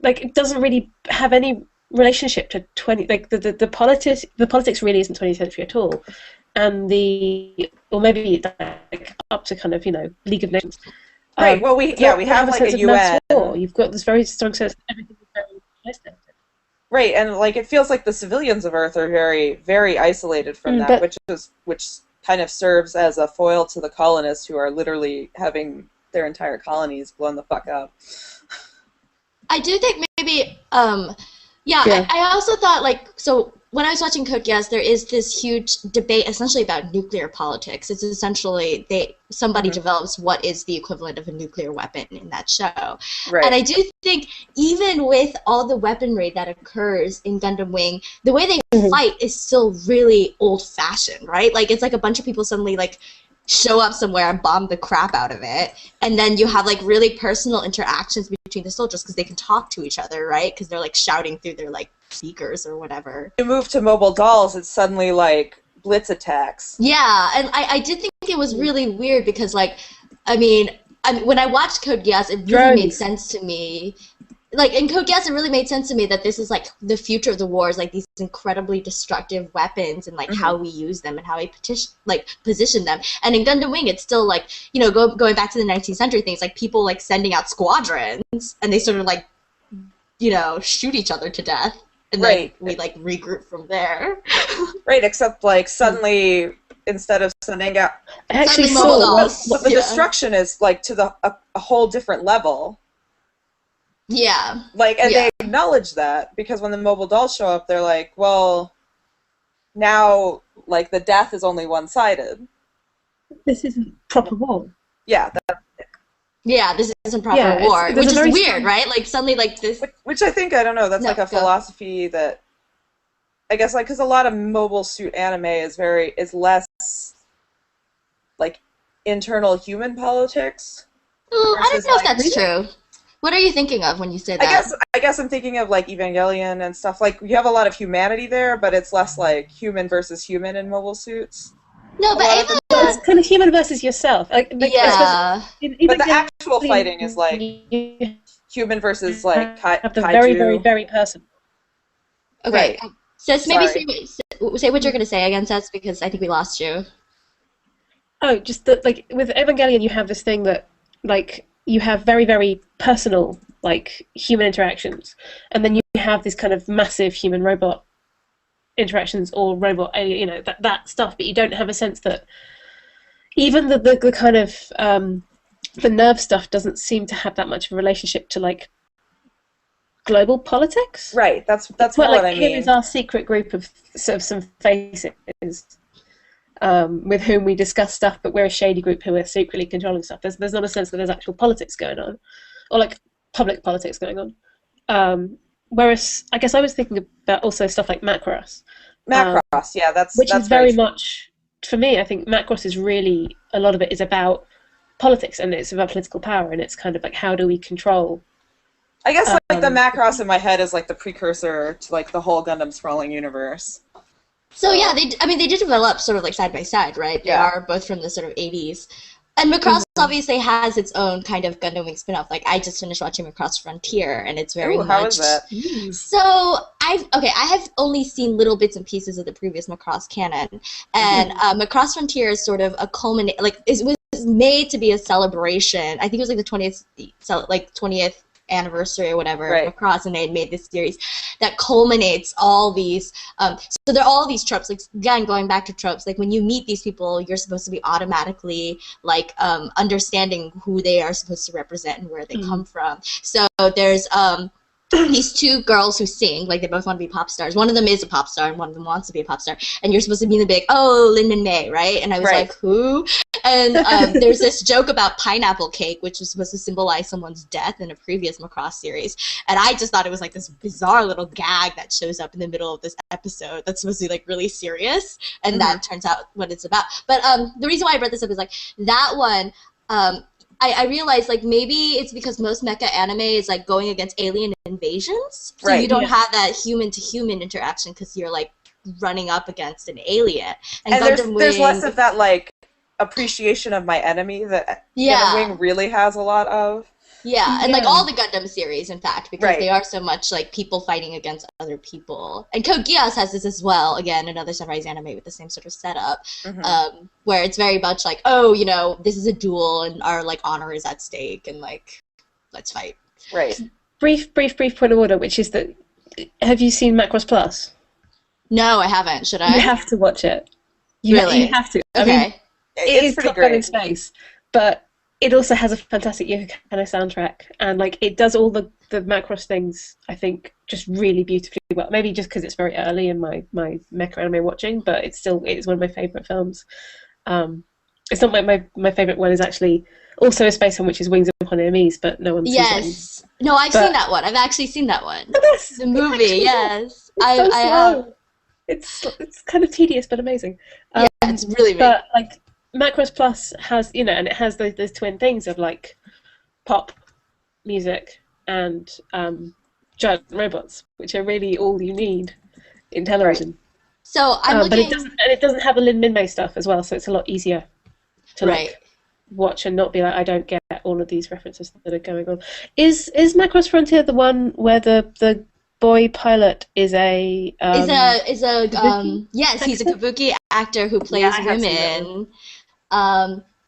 it doesn't really have any relationship to the politics really isn't 20th century at all, and or maybe like up to kind of League of Nations. Right. Well, we have like a UN. You've got this very strong sense of everything is very isolated. Right, and like it feels like the civilians of Earth are very, very isolated from that, which kind of serves as a foil to the colonists who are literally having their entire colonies blown the fuck up. I do think maybe, I also thought, like, so when I was watching Code Geass, there is this huge debate essentially about nuclear politics. It's essentially somebody develops what is the equivalent of a nuclear weapon in that show. Right. And I do think even with all the weaponry that occurs in Gundam Wing, the way they fight is still really old-fashioned, right? Like, it's like a bunch of people suddenly, like, show up somewhere and bomb the crap out of it, and then you have like really personal interactions between the soldiers because they can talk to each other, right? Because they're like shouting through their like speakers or whatever. You move to mobile dolls, it's suddenly like blitz attacks. Yeah, and I did think it was really weird because like, I mean when I watched Code Geass, it really made sense to me. Like, in Code Geass, it really made sense to me that this is, like, the future of the wars, like, these incredibly destructive weapons and, like, how we use them and how we position them. And in Gundam Wing, it's still, like, you know, going back to the 19th century things, like, people, like, sending out squadrons, and they sort of, like, you know, shoot each other to death. And then we, like, regroup from there. Right, except, like, suddenly, instead of sending out... I actually saw the destruction is, like, to a whole different level. Yeah. Like, and they acknowledge that, because when the mobile dolls show up, they're like, well, now, like, the death is only one-sided. This isn't proper war. Yeah. This isn't proper war, which is weird, right? Like, suddenly, like, this... Which I think, I don't know, that's like a philosophy that, I guess, like, because a lot of mobile suit anime is less, like, internal human politics. I don't know if that's true. What are you thinking of when you say that? I guess I'm thinking of like Evangelion and stuff. Like, you have a lot of humanity there, but it's less like human versus human in mobile suits. No, but Ava... It's kind of human versus yourself. Yeah. But the actual fighting is like human versus like kaiju. Very, very, very personal. Okay. Right. Seth, maybe say what you're going to say again, Seth, because I think we lost you. Oh, just that, like, with Evangelion, you have this thing that, like, you have very, very personal, like, human interactions, and then you have this kind of massive human-robot interactions, or robot, you know, that stuff, but you don't have a sense that even the kind of, the nerve stuff doesn't seem to have that much of a relationship to, like, global politics. Right, that's what what I mean. Here is our secret group of sort of some faces, with whom we discuss stuff, but we're a shady group who are secretly controlling stuff. There's not a sense that there's actual politics going on, or like public politics going on. Whereas, I guess I was thinking about also stuff like Macross. Macross, which is very much, for me, I think Macross is really, a lot of it is about politics, and it's about political power, and it's kind of like, how do we control... I guess like the Macross in my head is like the precursor to like the whole Gundam Sprawling universe. So yeah, they did develop sort of like side by side, right? They are both from the sort of 80s. And Macross obviously has its own kind of Gundam Wing spin-off. Like, I just finished watching Macross Frontier, and it's very much... How is that? So, I have only seen little bits and pieces of the previous Macross canon, and Macross Frontier is sort of a culminate... Like, it was made to be a celebration. I think it was like the 20th anniversary or whatever of Macross, and they had made this series that culminates all these so there are all these tropes, like, again, going back to tropes, like when you meet these people, you're supposed to be automatically like understanding who they are supposed to represent and where they come from. So there's these two girls who sing, like, they both want to be pop stars. One of them is a pop star, and one of them wants to be a pop star. And you're supposed to be in the big, oh, Lin Min May, right? And I was like, who? And there's this joke about pineapple cake, which was supposed to symbolize someone's death in a previous Macross series. And I just thought it was like this bizarre little gag that shows up in the middle of this episode that's supposed to be like really serious. And that turns out what it's about. But the reason why I brought this up is like that one, I realized, like, maybe it's because most mecha anime is, like, going against alien invasions. So you don't have that human-to-human interaction because you're, like, running up against an alien. And there's less of that, like, appreciation of my enemy that Gundam Wing really has a lot of. Yeah, and like all the Gundam series, in fact, because they are so much like people fighting against other people. And Code Geass has this as well, again, another Sunrise anime with the same sort of setup, where it's very much like, oh, you know, this is a duel and our like honor is at stake and like, let's fight. Right. Brief point of order, which is that, have you seen Macross Plus? No, I haven't. Should I? You have to watch it. You have to. Okay. I mean, it is pretty great in space, but it also has a fantastic Yoko Kanno soundtrack, and like it does all the Macross things, I think, just really beautifully well. Maybe just because it's very early in my mecha anime watching, but it's one of my favourite films. It's not my favourite one is actually also a space one, which is Wings Upon Enemies, but no one's Yes. No, I've seen that one. I've actually seen that one. The movie, yes. It's so slow. It's kind of tedious but amazing. Yeah, it's really but like Macross Plus has, you know, and it has those twin things of like pop music and giant robots, which are really all you need in television. Right. So I'm looking, but it doesn't have the Lin Min Mei stuff as well, so it's a lot easier to like watch and not be like, I don't get all of these references that are going on. Is Macross Frontier the one where the boy pilot is a yes, he's a kabuki actor who plays women.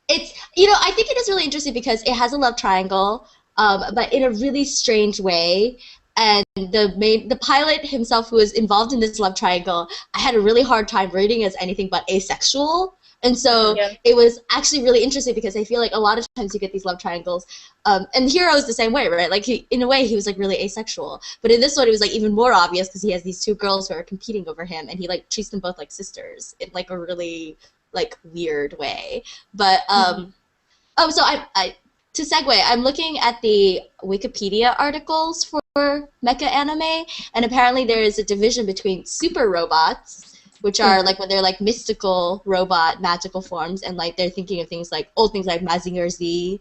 It's, you know, I think it is really interesting because it has a love triangle, but in a really strange way. And the pilot himself, who was involved in this love triangle, I had a really hard time reading as anything but asexual. And so it was actually really interesting because I feel like a lot of times you get these love triangles, and Hero is the same way, right? Like in a way he was like really asexual, but in this one it was like even more obvious because he has these two girls who are competing over him, and he like treats them both like sisters in like a really like weird way. But so I to segue, I'm looking at the Wikipedia articles for mecha anime, and apparently there is a division between super robots, which are like when they're like mystical robot magical forms, and like they're thinking of things like old things like Mazinger Z,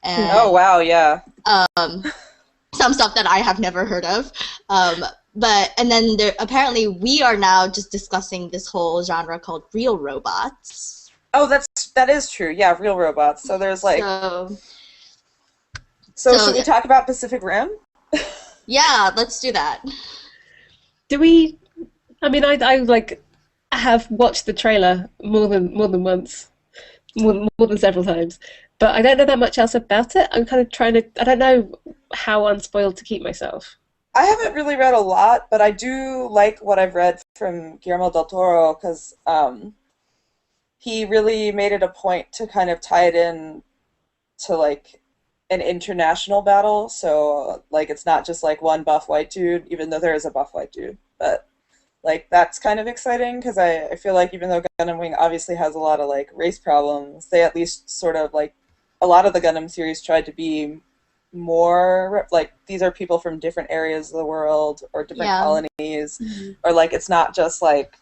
and oh wow, yeah, some stuff that I have never heard of. And then apparently we are now just discussing this whole genre called real robots. Oh, that is true. Yeah, real robots. So there's like. So should we talk about Pacific Rim? Yeah, let's do that. Do we? I mean, I like have watched the trailer more than once, more than several times, but I don't know that much else about it. I'm kind of trying to. I don't know how unspoiled to keep myself. I haven't really read a lot, but I do like what I've read from Guillermo del Toro because he really made it a point to kind of tie it in to like an international battle, so like it's not just like one buff white dude, even though there is a buff white dude, but like that's kind of exciting because I feel like even though Gundam Wing obviously has a lot of like race problems, they at least sort of like a lot of the Gundam series tried to be more like these are people from different areas of the world or different colonies, or like it's not just like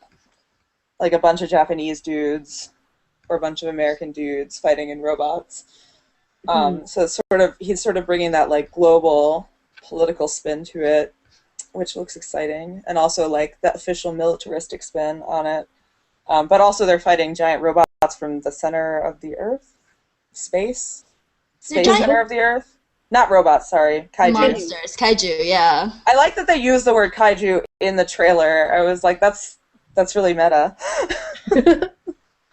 a bunch of Japanese dudes or a bunch of American dudes fighting in robots. So it's he's sort of bringing that like global political spin to it, which looks exciting, and also like the official militaristic spin on it. But also they're fighting giant robots from the center of the Earth, space center of the Earth. Not robots, sorry, kaiju. Monsters, kaiju, yeah. I like that they use the word kaiju in the trailer. I was like, that's really meta.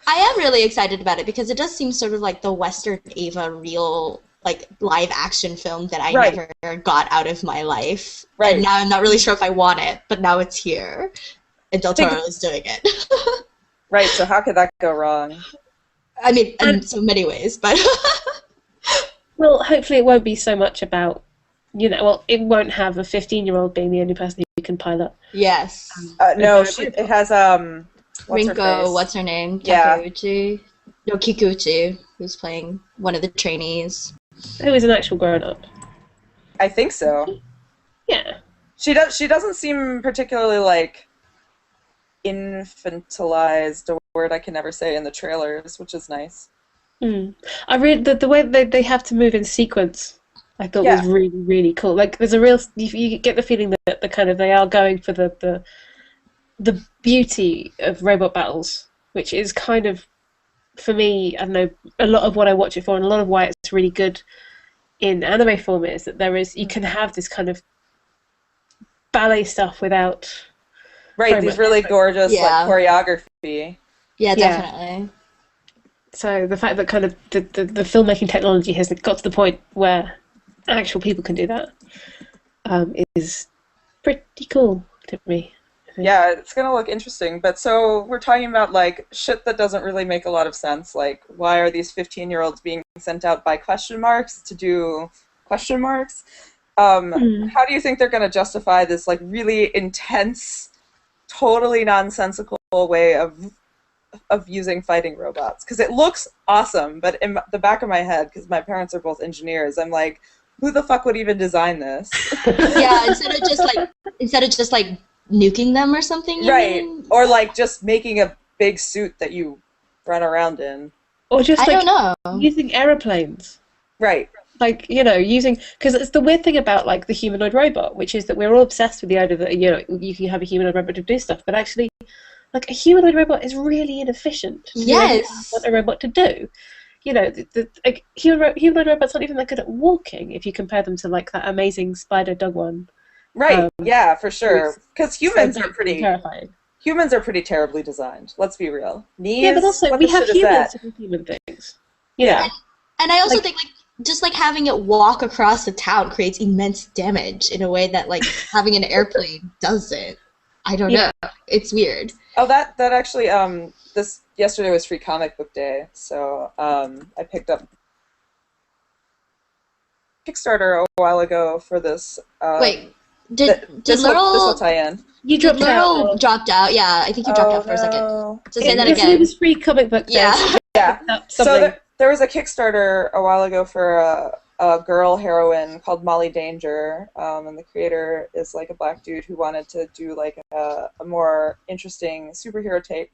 I am really excited about it because it does seem sort of like the Western Eva real like live action film that I never got out of my life. Right. And now I'm not really sure if I want it, but now it's here. And Del Toro is doing it. Right, so how could that go wrong? I mean, in so many ways, but well, hopefully it won't be so much about, you know, well, it won't have a 15-year-old being the only person who can pilot. Yes. No, it has Rinko, what's her name? Yeah. No, Kikuchi, who's playing one of the trainees. Who is an actual grown-up. I think so. Yeah. She doesn't seem particularly, like, infantilized, a word I can never say in the trailers, which is nice. I read the way they have to move in sequence, I thought was really, really cool. Like, there's a real... You get the feeling that they are going for the beauty of robot battles, which is kind of, for me, I don't know, a lot of what I watch it for, and a lot of why it's really good in anime form is that you can have this kind of ballet stuff without these really gorgeous like choreography. Yeah, definitely. So the fact that kind of the filmmaking technology has got to the point where actual people can do that is pretty cool to me. Yeah, it's gonna look interesting. But so we're talking about like shit that doesn't really make a lot of sense. Like, why are these 15-year-olds being sent out by question marks to do question marks? How do you think they're gonna justify this like really intense, totally nonsensical way of using fighting robots? Because it looks awesome, but in the back of my head, because my parents are both engineers, I'm like, who the fuck would even design this? Yeah, instead of just like nuking them or something, you Right. mean? Or like just making a big suit that you run around in. Or just I like don't know. using aeroplanes. Right. Like, using, because it's the weird thing about like the humanoid robot, which is that we're all obsessed with the idea that you can have a humanoid robot to do stuff, but actually, like a humanoid robot is really inefficient. To do anything you want a robot to do. Like, humanoid robots aren't even that good at walking if you compare them to like that amazing spider dog one. Right. Yeah, for sure. Because humans So are pretty terrifying. humans are pretty terribly designed. Let's be real. Knees. Yeah, but also what we the have shit is humans that? to do human things. Yeah. And I also Like- think like just like having it walk across the town creates immense damage in a way that like having an airplane doesn't. I don't know. It's weird. Oh, that actually this yesterday was Free Comic Book Day, so I picked up Kickstarter a while ago for this. Wait, did this will Laurel tie in. You did dropped out. Laurel dropped out? Yeah, I think you dropped out for a second. No. So say that It again. was Free Comic Book Day. Yeah. Yeah. So Something. there was a Kickstarter a while ago for a girl heroine called Molly Danger, and the creator is like a black dude who wanted to do like a more interesting superhero take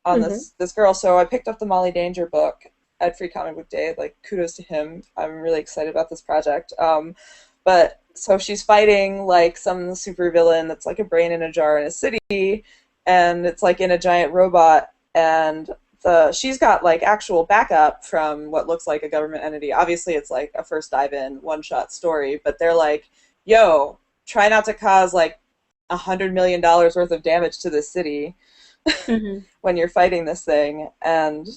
on this girl. So I picked up the Molly Danger book at Free Comic Book Day. Like, kudos to him. I'm really excited about this project. But so she's fighting like some supervillain that's like a brain in a jar in a city, and it's like in a giant robot, and she's got like actual backup from what looks like a government entity. Obviously, it's like a first dive-in, one-shot story, but they're like, "Yo, try not to cause like $100 million worth of damage to this city when you're fighting this thing." And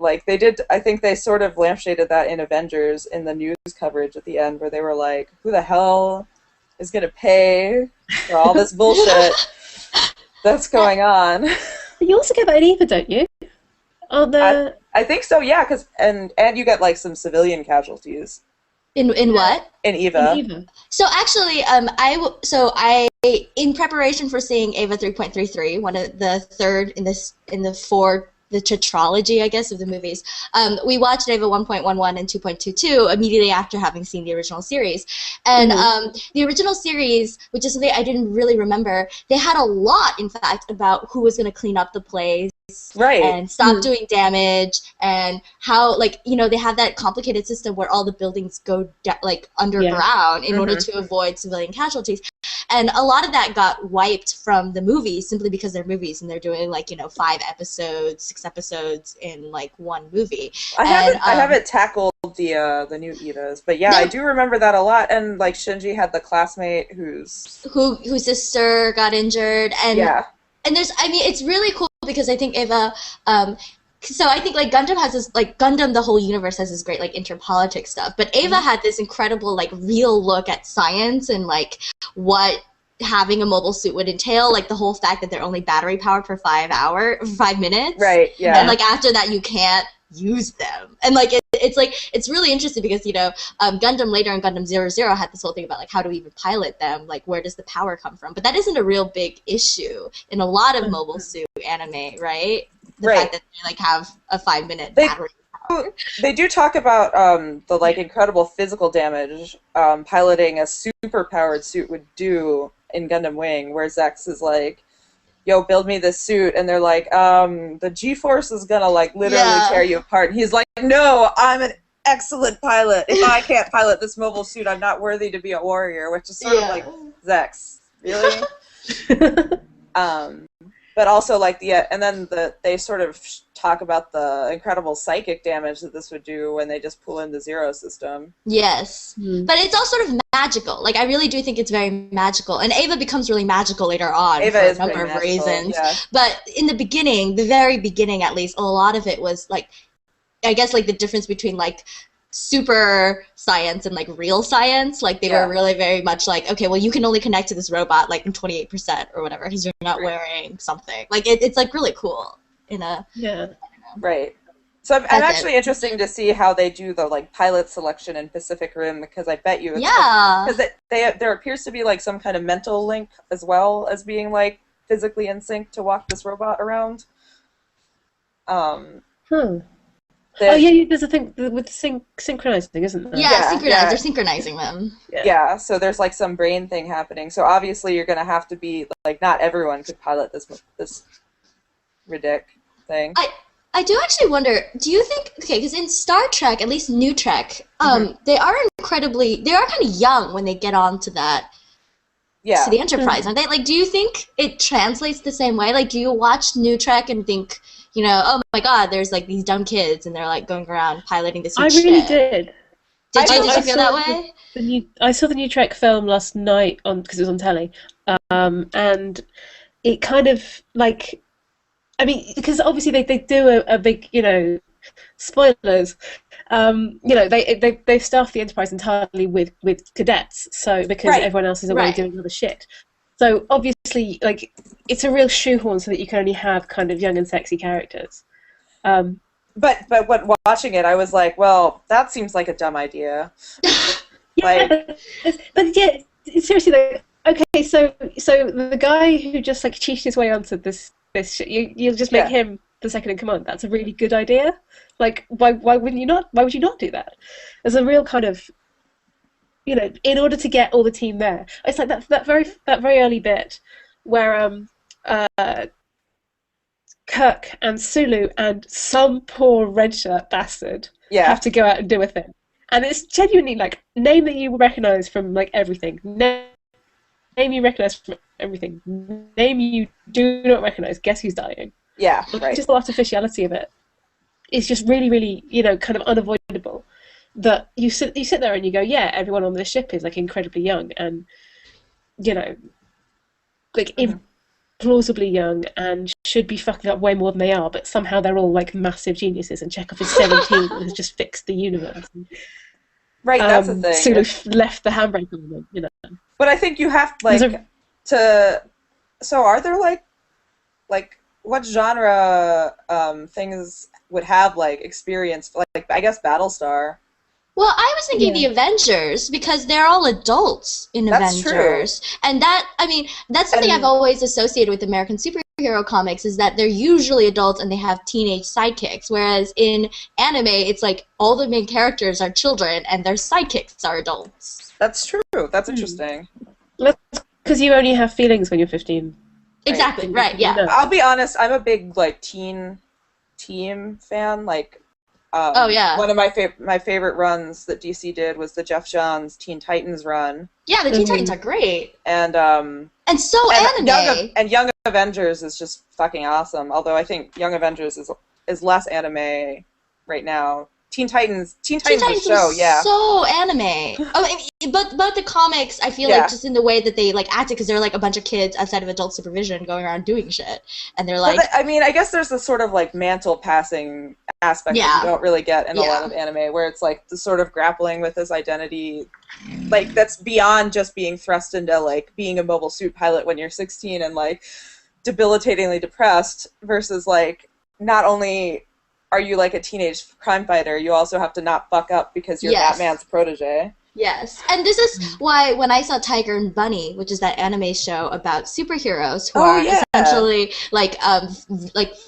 like they did, I think they sort of lampshaded that in Avengers in the news coverage at the end, where they were like, "Who the hell is gonna pay for all this bullshit that's going on?" You also get that in Eva, don't you? On the I think so, yeah, because and you get like some civilian casualties In what? in Eva. in Eva. So actually, I in preparation for seeing Ava 3.33, one of the third in the tetralogy, I guess, of the movies, we watched Ava 1.11 and 2.22 immediately after having seen the original series. And the original series, which is something I didn't really remember, they had a lot, in fact, about who was going to clean up the place. Right. And stop doing damage, and how, like, they have that complicated system where all the buildings go like underground in order to avoid civilian casualties. And a lot of that got wiped from the movies simply because they're movies and they're doing like 5 episodes, 6 episodes in like one movie. I haven't tackled the new Evas, but yeah, I do remember that a lot. And like Shinji had the classmate whose sister got injured, and and it's really cool because I think Eva, so I think like Gundam has this, like Gundam, the whole universe has this great like interpolitics stuff, but Eva had this incredible like real look at science and like what having a mobile suit would entail, like the whole fact that they're only battery powered for 5 minutes. Right, yeah. And like after that you can't use them. And like it's really interesting because Gundam later in Gundam 00 had this whole thing about like how do we even pilot them, like where does the power come from, but that isn't a real big issue in a lot of mobile suit anime, right? The fact that they like have a 5-minute battery power. They do talk about the like incredible physical damage piloting a super powered suit would do in Gundam Wing, where Zex is like, "Yo, build me this suit," and they're like, "The G-force is gonna like literally tear you apart." And he's like, "No, I'm an excellent pilot. If I can't pilot this mobile suit, I'm not worthy to be a warrior," which is sort of like, Zex, really? But also like and then they sort of talk about the incredible psychic damage that this would do when they just pull in the Zero system. Yes, but it's all sort of magical. Like I really do think it's very magical, and Ava becomes really magical later on for a number of reasons. Yeah. But in the beginning, the very beginning at least, a lot of it was like, I guess like the difference between like super science and like real science. Like they were really very much like, okay, well you can only connect to this robot like in 28% or whatever because you're not wearing something. Like it's like really cool in a Right. So I'm actually interested to see how they do the like pilot selection in Pacific Rim because I bet you it's because there appears to be like some kind of mental link as well as being like physically in sync to walk this robot around. There's a thing with synchronizing, isn't there? Yeah, they're synchronizing them. Yeah, so there's like some brain thing happening. So obviously you're gonna have to be like not everyone could pilot this ridic thing. I do actually wonder, do you think, okay, because in Star Trek, at least New Trek, they are kind of young when they get onto that, to the Enterprise, aren't they? Like, do you think it translates the same way? Like, do you watch New Trek and think, you know, oh my god, there's like these dumb kids and they're like going around piloting this huge ship. I really did. Did you feel that way? I saw the new Trek film last night because it was on telly, and it kind of like, I mean, because obviously they do a big, you know, spoilers. You know, they've staffed the Enterprise entirely with cadets, so because everyone else is away doing other shit. So obviously, like, it's a real shoehorn so that you can only have kind of young and sexy characters. But when watching it, I was like, well, that seems like a dumb idea. But yeah, seriously, like, okay, so the guy who just like cheated his way onto this shit, you'll just make him the second in command. That's a really good idea. Like, why would you not do that? There's a real kind of, you know, in order to get all the team there. It's like that very early bit where Kirk and Sulu and some poor red shirt bastard have to go out and do a thing. And it's genuinely like, name that you recognise from like everything. Name you recognise from everything. Name you do not recognise. Guess who's dying? Yeah, Just the artificiality of it is just really, really, you know, kind of unavoidable. That you sit there and you go, yeah, everyone on this ship is like incredibly young and, you know, like implausibly young and should be fucking up way more than they are, but somehow they're all like massive geniuses and Chekhov is 17 and has just fixed the universe. Right, that's the thing. Sort of left the handbrake on them, you know. But I think you have to. So are there like what genre things would have like experience like I guess Battlestar? Well, I was thinking the Avengers, because they're all adults in Avengers. True. And that, I mean, that's something I've always associated with American superhero comics, is that they're usually adults and they have teenage sidekicks, whereas in anime, it's like all the main characters are children and their sidekicks are adults. That's true. That's interesting. Because you only have feelings when you're 15. Exactly, right, yeah. I'll be honest, I'm a big, like, teen fan, like... one of my favorite runs that DC did was the Jeff Johns Teen Titans run. Yeah, the Teen Titans are great. And so anime. Young Avengers is just fucking awesome. Although I think Young Avengers is less anime right now. Teen Titans the show, so anime. But the comics, I feel like just in the way that they like act it, because they're like a bunch of kids outside of adult supervision going around doing shit, and they're like. I mean, I guess there's this sort of like mantle passing aspect that you don't really get in a lot of anime, where it's like the sort of grappling with this identity, like that's beyond just being thrust into like being a mobile suit pilot when you're 16 and like debilitatingly depressed, versus like not only are you like a teenage crime fighter, you also have to not fuck up because you're Batman's protege. Yes, and this is why when I saw Tiger and Bunny, which is that anime show about superheroes who are essentially like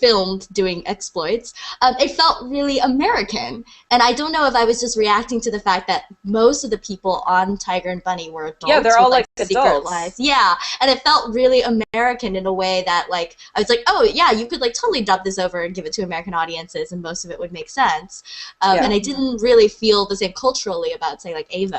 filmed doing exploits, it felt really American. And I don't know if I was just reacting to the fact that most of the people on Tiger and Bunny were adults. Yeah, they're all with, like secret adults. Lives. Yeah, and it felt really American in a way that like I was like, oh yeah, you could like totally dub this over and give it to American audiences, and most of it would make sense. And I didn't really feel the same culturally about say like Ava.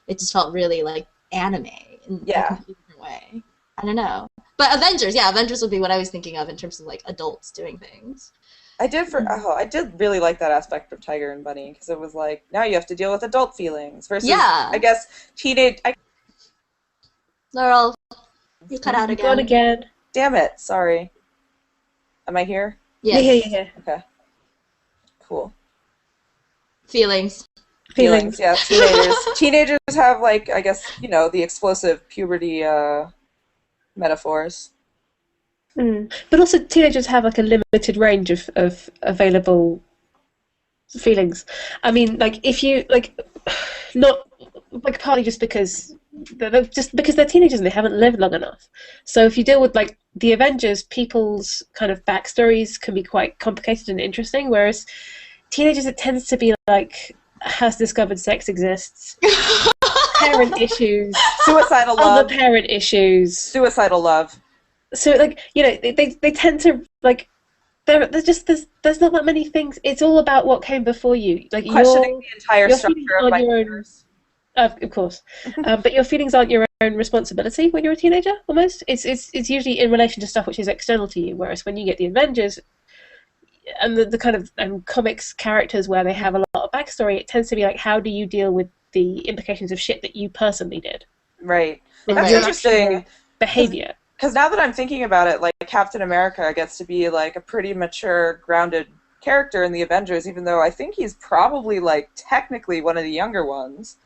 It just felt really like anime in a completely different way. I don't know. But Avengers would be what I was thinking of in terms of like adults doing things. I did really like that aspect of Tiger and Bunny, because it was like, now you have to deal with adult feelings versus I guess teenage. Laurel, you cut out again. Gone again. Damn it! Sorry. Am I here? Yes. Yeah. Okay. Cool. Feelings. Feelings, yeah, teenagers. Teenagers have, like, I guess, the explosive puberty metaphors. But also teenagers have like a limited range of available feelings. I mean, like if you like, not like partly just because they're teenagers and they haven't lived long enough. So if you deal with like the Avengers, people's kind of backstories can be quite complicated and interesting, whereas teenagers it tends to be like has discovered sex exists, parent issues, Suicidal love. other parent issues, Suicidal love. So like they tend to like there's not that many things. It's all about what came before you. Like Questioning the entire your structure feelings of aren't my your own, universe. of course, but your feelings aren't your own responsibility when you're a teenager. Almost, it's usually in relation to stuff which is external to you. Whereas when you get the Avengers and the kind of comics characters where they have a lot of backstory, it tends to be like how do you deal with the implications of shit that you personally did. Right. And That's your interesting. actual behavior. Because now that I'm thinking about it, like Captain America gets to be like a pretty mature, grounded character in the Avengers, even though I think he's probably like technically one of the younger ones.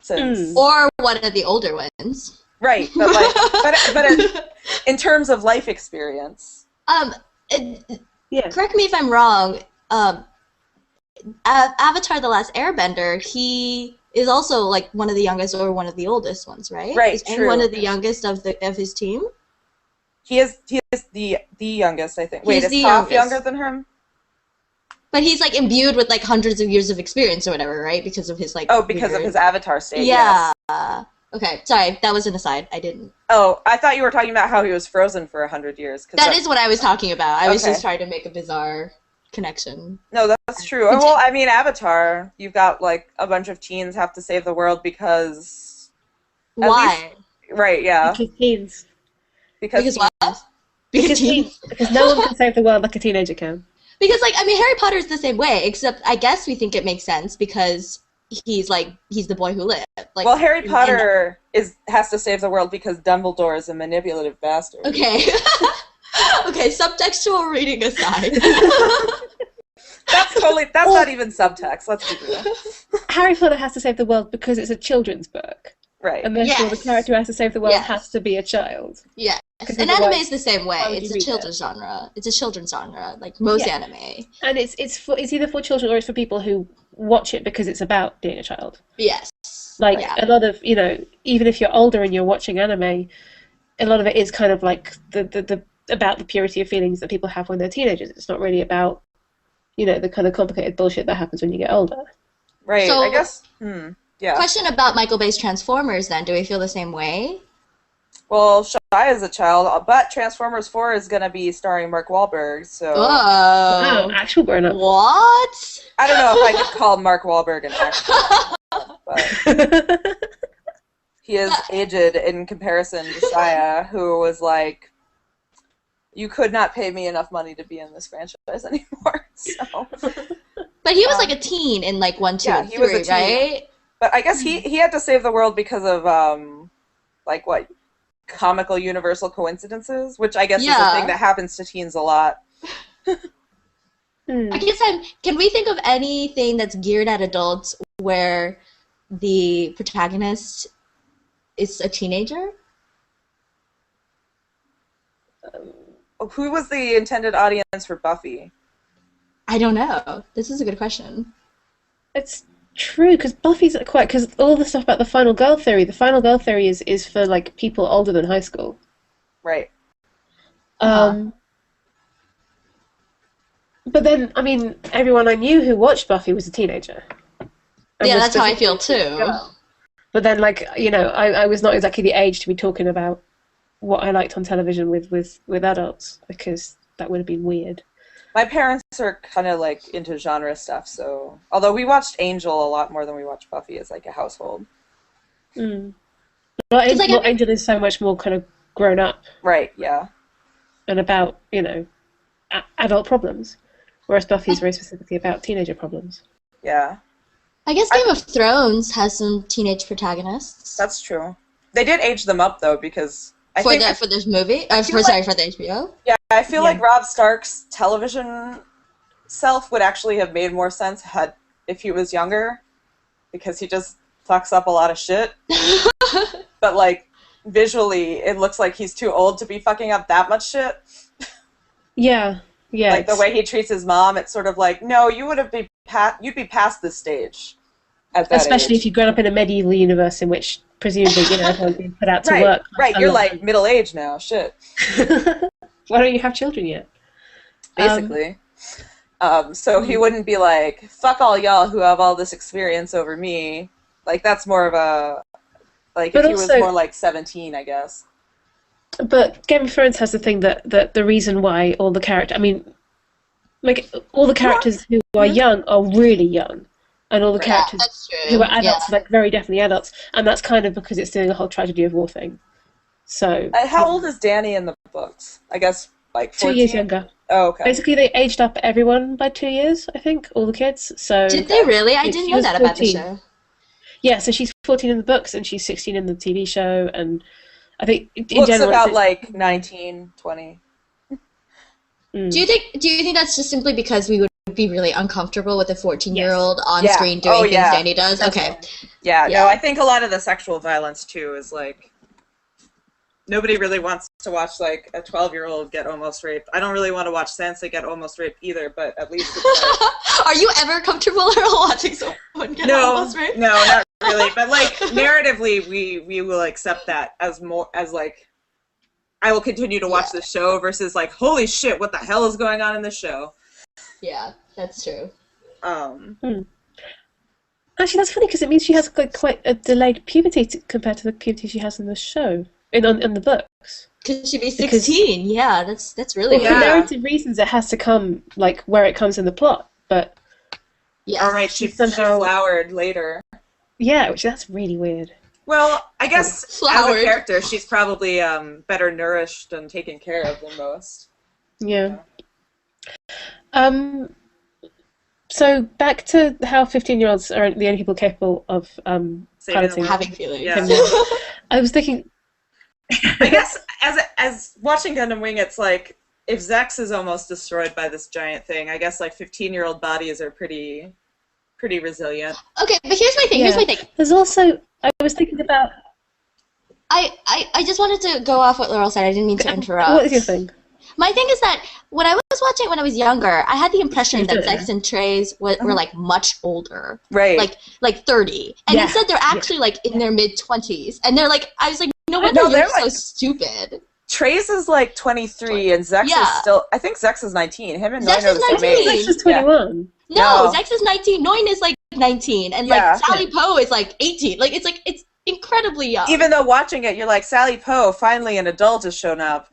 Since Or one of the older ones. right, but like, but in terms of life experience, Correct me if I'm wrong. Avatar: The Last Airbender, he is also like one of the youngest or one of the oldest ones, right? Right, Is true. one of the youngest of his team. he is the youngest, I think. Wait, He's is the Toph youngest. younger than him? But he's like imbued with like hundreds of years of experience or whatever, right? Because of his like. Oh, because of his avatar state. Yeah. Yes. Okay, sorry, that was an aside. I didn't. Oh, I thought you were talking about how he was frozen for 100 years. That is what I was talking about. I was Okay. just trying to make a bizarre connection. No, that's true. Well, I mean, Avatar, you've got, like, a bunch of teens have to save the world because... Why? Right, yeah. Because teens. Because what? Because teens. Because no one can save the world like a teenager can. Because, like, I mean, Harry Potter's the same way, except I guess we think it makes sense because he's the boy who lived. Like, Well, Harry Potter has to save the world because Dumbledore is a manipulative bastard. Okay. Okay, subtextual reading aside. That's not even subtext, let's be real. Harry Potter has to save the world because it's a children's book. Right. And therefore Yes. the character who has to save the world Yes. has to be a child. Yes, Because and otherwise, anime is the same way. why would It's you a read children's genre. It's a children's genre, like most Yeah. anime. And it's either for children or it's for people who watch it because it's about being a child. Yes. Like Yeah. a lot of, even if you're older and you're watching anime, a lot of it is kind of like the about the purity of feelings that people have when they're teenagers. It's not really about, the kind of complicated bullshit that happens when you get older. Right, So- I guess, yeah. Question about Michael Bay's Transformers then. Do we feel the same way? Well, Shia is a child, but Transformers 4 is going to be starring Mark Wahlberg, so... Oh, Oh. actual grown-up. What? I don't know if I could call Mark Wahlberg an actor, but he is aged in comparison to Shia, who was like, you could not pay me enough money to be in this franchise anymore, so... But he was like a teen in like 1, 2, Yeah, and he was 3, a teen. right? But I guess he had to save the world because of, like, what, comical universal coincidences, which I guess is a Yeah. thing that happens to teens a lot. I guess can we think of anything that's geared at adults where the protagonist is a teenager? Who was the intended audience for Buffy? I don't know. This is a good question. It's true, because Buffy's because all the stuff about the final girl theory is for like people older than high school. Right. But then, I mean, everyone I knew who watched Buffy was a teenager. And Yeah, was that's how I feel specifically too. a girl. But then, like, I was not exactly the age to be talking about what I liked on television with adults, because that would have been weird. My parents are kind of, like, into genre stuff, so... Although we watched Angel a lot more than we watched Buffy as, like, a household. Well, like, Angel is so much more kind of grown up Right, yeah. and about, adult problems, whereas Buffy is very specifically about teenager problems. Yeah. I guess Game of Thrones has some teenage protagonists. That's true. They did age them up, though, because... For this movie? For the HBO? Yeah, I feel like Rob Stark's television self would actually have made more sense if he was younger. because he just fucks up a lot of shit. But, like, visually, it looks like he's too old to be fucking up that much shit. Yeah. Like, the way he treats his mom, it's sort of like, no, you'd be past this stage at that Especially age. if you've grown up in a medieval universe in which, presumably, everyone's being put out to work. Right, you're, like, middle-aged now, shit. Why don't you have children yet? Basically. So he wouldn't be like, fuck all y'all who have all this experience over me. Like, that's more of a... Like, But if he also, was more like 17, I guess. But Game of Thrones has the thing that the reason why all the characters... I mean, like, all the characters who are young are really young. And all the characters who are adults are, like, very definitely adults. And that's kind of because it's doing a whole tragedy of war thing. So... How old is Dany in the books? I guess, like, 14? 2 years younger. Oh, okay. Basically, they aged up everyone by 2 years, I think, all the kids. So did they really? I didn't know that 14. about the show. Yeah, so she's 14 in the books, and she's 16 in the TV show, and I think in Looks general... about, like, 19, 20. Do you think that's just simply because we would be really uncomfortable with a 14-year-old on screen doing things Dany does? That's okay. right. Yeah, no, I think a lot of the sexual violence, too, is, like... Nobody really wants to watch, like, a 12-year-old get almost raped. I don't really want to watch Sansa get almost raped either, but at least it's like... Are you ever comfortable at all watching someone get almost raped? No, not really. But, like, narratively, we will accept that as more, as, like, I will continue to watch this show versus, like, holy shit, what the hell is going on in this show? Yeah, that's true. Actually, that's funny, because it means she has, like, quite a delayed puberty compared to the puberty she has in the show. In the books. Could she be 16? Yeah, that's really weird. For narrative reasons, it has to come, like, where it comes in the plot, but... Yeah. All right, she flowered later. Yeah, that's really weird. Well, I guess as a character, she's probably better nourished and taken care of than most. Yeah. So back to how 15-year-olds are the only people capable of having feelings. Yeah. I was thinking... I guess as watching Gundam Wing, it's like if Zex is almost destroyed by this giant thing, I guess like 15-year-old bodies are pretty resilient. Okay, but here's my thing. There's also I was thinking about. I just wanted to go off what Laurel said. I didn't mean to interrupt. What is your thing? My thing is that when I was watching it when I was younger, I had the impression that Zex and Treize were like much older, right? Like 30, and instead they're actually like in their mid-20s, and they're like, I was like, no wonder you're so stupid. Treize is like 23, and Zex is still. I think Zex is 19. Him and Noin are the same age. Zex is 21. No, Zex is 19. Noin is like 19, and like Sally Poe is like 18. Like it's incredibly young. Even though watching it, you're like, Sally Poe, finally an adult has shown up.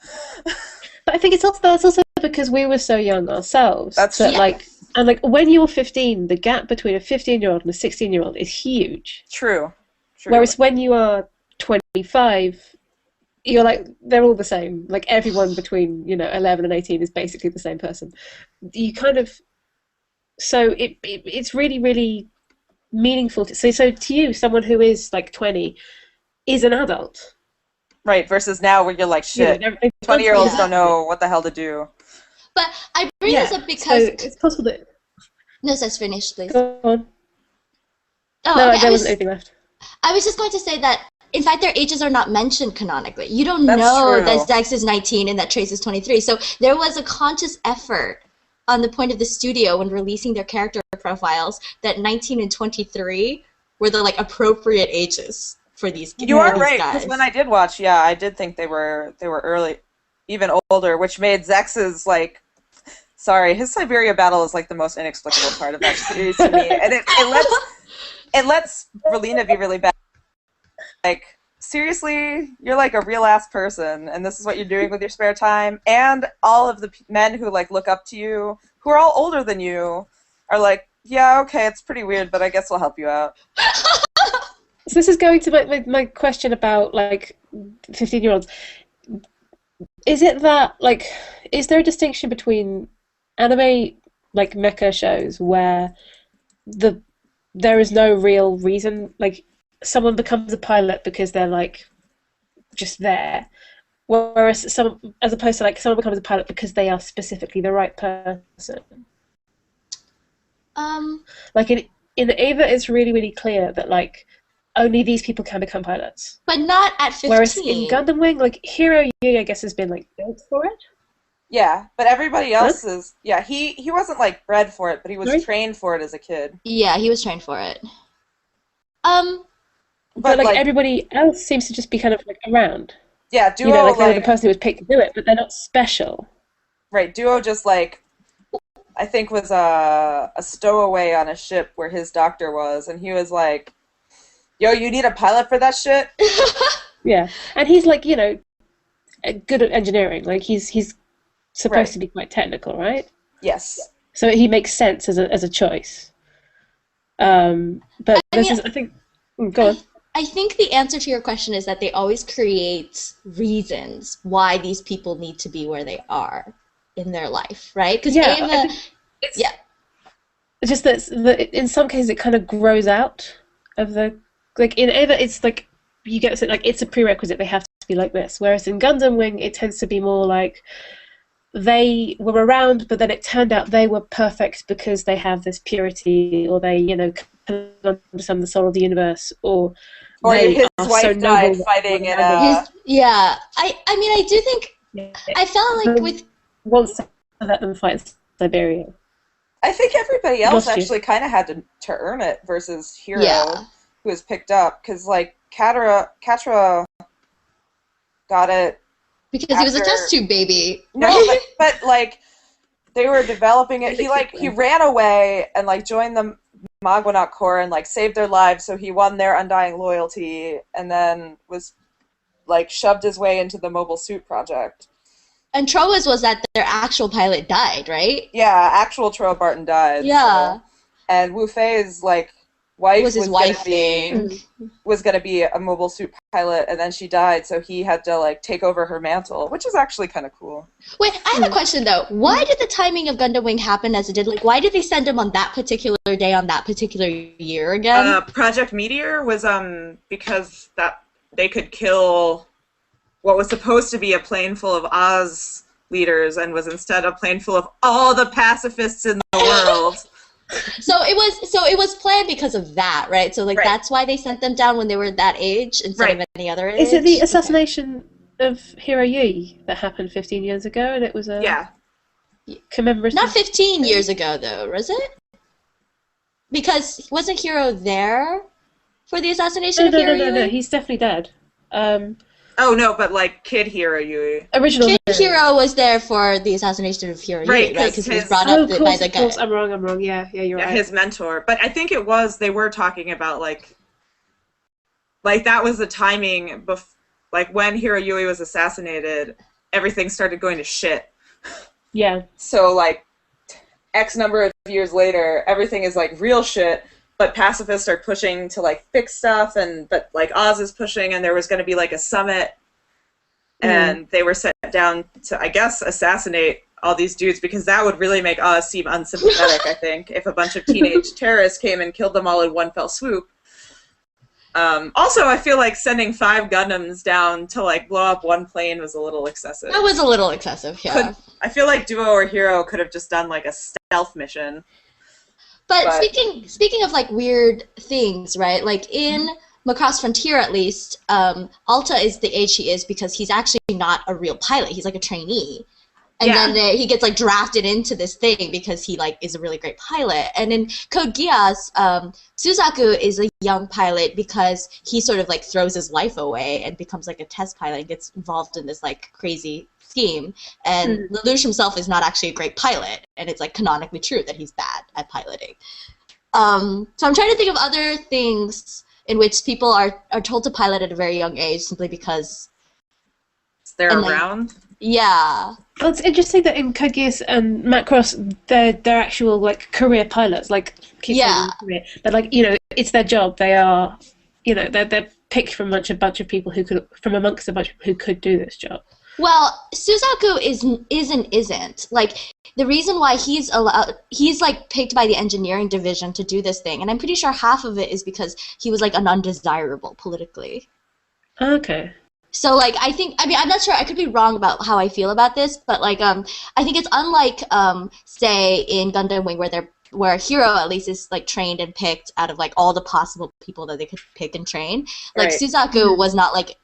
But I think it's also because we were so young ourselves. That's like when you're 15, the gap between a 15-year-old and a 16-year-old is huge. True. Whereas when you are 25, you're like, they're all the same. Like everyone between 11 and 18 is basically the same person. You kind of it's really, really meaningful to so to you, someone who is like 20 is an adult. Right, versus now where you're like, shit, 20-year-olds don't know what the hell to do. But I bring this up because... So it's possible that... No, let's finish, please. Go on. Oh, no, okay, there wasn't anything left. I was just going to say that, in fact, their ages are not mentioned canonically. You don't That's know true. that Zex is 19 and that Treize is 23. So there was a conscious effort on the point of the studio when releasing their character profiles that 19 and 23 were the like appropriate ages for these guys. You are right, because when I did watch, I did think they were early, even older, which made Zex's like, sorry, his Siberia battle is like the most inexplicable part of that series to me, and it lets Relina be really bad. Like, seriously, you're like a real ass person, and this is what you're doing with your spare time, and all of the men who like look up to you, who are all older than you, are like, yeah, okay, it's pretty weird, but I guess we'll help you out. So this is going to my question about like 15-year-olds. Is it that like is there a distinction between anime like mecha shows where there is no real reason, like someone becomes a pilot because they're like just there, whereas as opposed to like someone becomes a pilot because they are specifically the right person? Like in Ava, it's really, really clear that like only these people can become pilots. But not at 15. Whereas in Gundam Wing, like Hiro Yui, I guess, has been like built for it. Yeah, but everybody else is. Yeah, he wasn't like bred for it, but he was trained for it as a kid. Yeah, he was trained for it. But like everybody else seems to just be kind of like around. Yeah, Duo, you know, like they were the person who was picked to do it, but they're not special. Right, Duo just like I think was a stowaway on a ship where his doctor was, and he was like, "Yo, you need a pilot for that shit?" Yeah, and he's like, you know, good at engineering. Like he's supposed to be quite technical, right? Yes. So he makes sense as a choice. But I think. Go on. I think the answer to your question is that they always create reasons why these people need to be where they are in their life, right? Because it's just that in some cases it kind of grows out of the like in Ava it's like you get like it's a prerequisite, they have to be like this, whereas in Gundam Wing it tends to be more like they were around but then it turned out they were perfect because they have this purity, or they, you know, can understand the soul of the universe, or his wife died fighting in I mean, I do think I felt like with wants to let them fight in Siberia. I think everybody else actually kind of had to earn it versus Hiro, who was picked up, because like Catra got it because he was a test tube baby. No, right? but like they were developing it. He ran away and like joined the Magwanaut Corps and like saved their lives, so he won their undying loyalty, and then was like shoved his way into the mobile suit project. And Troa's was that their actual pilot died, right? Yeah, actual Troa Barton died. Yeah. So. And Wu Fei's like wife was gonna be a mobile suit pilot, and then she died, so he had to like take over her mantle, which is actually kind of cool. Wait, I have a question though. Why did the timing of Gundam Wing happen as it did? Like, why did they send him on that particular day on that particular year again? Project Meteor was because that they could kill what was supposed to be a plane full of Oz leaders and was instead a plane full of all the pacifists in the world. So it was planned because of that, right? So like that's why they sent them down when they were that age instead of any other age. Is it the assassination of Hiro Yui that happened 15 years ago, and it was a commemorative? Not 15 years ago though, was it? Because wasn't Hiro there for the assassination of Hiro Yui? No, he's definitely dead. Oh no, but like Kid Hiro Yui. Original Kid Hiro was there for the assassination of Hiro Yui, right? Because he was brought up by the guy. I'm wrong. Yeah, you're right. His mentor. But I think they were talking about like that was the timing like when Hiro Yui was assassinated, everything started going to shit. Yeah. So like X number of years later, everything is like real shit. But pacifists are pushing to like fix stuff, but like Oz is pushing, and there was going to be like a summit, and they were set down to, I guess, assassinate all these dudes, because that would really make Oz seem unsympathetic. I think if a bunch of teenage terrorists came and killed them all in one fell swoop. Also, I feel like sending 5 Gundams down to like blow up one plane was a little excessive. That was a little excessive, yeah. I feel like Duo or Hiro could have just done like a stealth mission. But speaking of like weird things, right? Like in Macross Frontier, at least, Alta is the age he is because he's actually not a real pilot. He's like a trainee, and then he gets like drafted into this thing because he like is a really great pilot. And in Code Geass, Suzaku is a young pilot because he sort of like throws his life away and becomes like a test pilot and gets involved in this like crazy scheme, and Lelouch himself is not actually a great pilot, and it's like canonically true that he's bad at piloting. So I'm trying to think of other things in which people are told to pilot at a very young age simply because they're around. Yeah. Well, it's interesting that in Code Geass and Macross, they're actual like career pilots, like career. But like, you know, it's their job. They are, you know, they're picked from amongst a bunch of people who could do this job. Well, Suzaku isn't. Like, the reason why he's like picked by the engineering division to do this thing, and I'm pretty sure half of it is because he was like an undesirable politically. Okay. So like I mean I'm not sure, I could be wrong about how I feel about this, but like I think it's unlike say in Gundam Wing where they're where Hero at least is like trained and picked out of like all the possible people that they could pick and train. Like Right. Suzaku was not like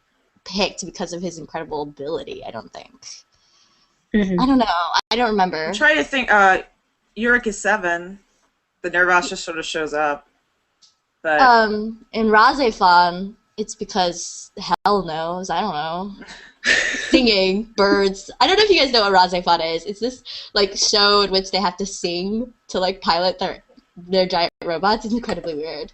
picked because of his incredible ability, I don't think. Mhm. I don't know. I don't remember. I'm trying to think. Yurik is 7. The Nervous just sort of shows up. But In Razefan, it's because hell knows, I don't know. Singing, birds. I don't know if you guys know what Razefan is. It's this like show in which they have to sing to like pilot their giant robots. It's incredibly weird.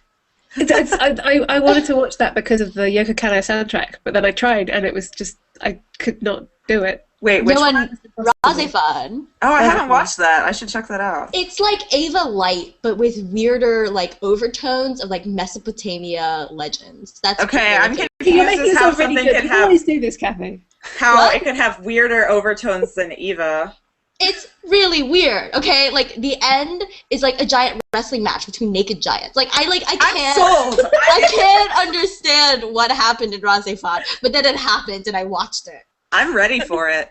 I wanted to watch that because of the Yoko Kanno soundtrack, but then I tried and it was just I could not do it. wait, which No one? one Razefan. Oh, I haven't watched that. I should check that out. It's like Ava Light, but with weirder like overtones of like Mesopotamia legends. That's Okay, I'm confused. You're confused making as how yourself really something good. can You have always do this, Kathy. how What? it can have weirder overtones than Eva. It's really weird, okay? Like the end is like a giant wrestling match between naked giants. I can't I'm sold. I can't understand what happened in Razefan, but then it happened and I watched it. I'm ready for it.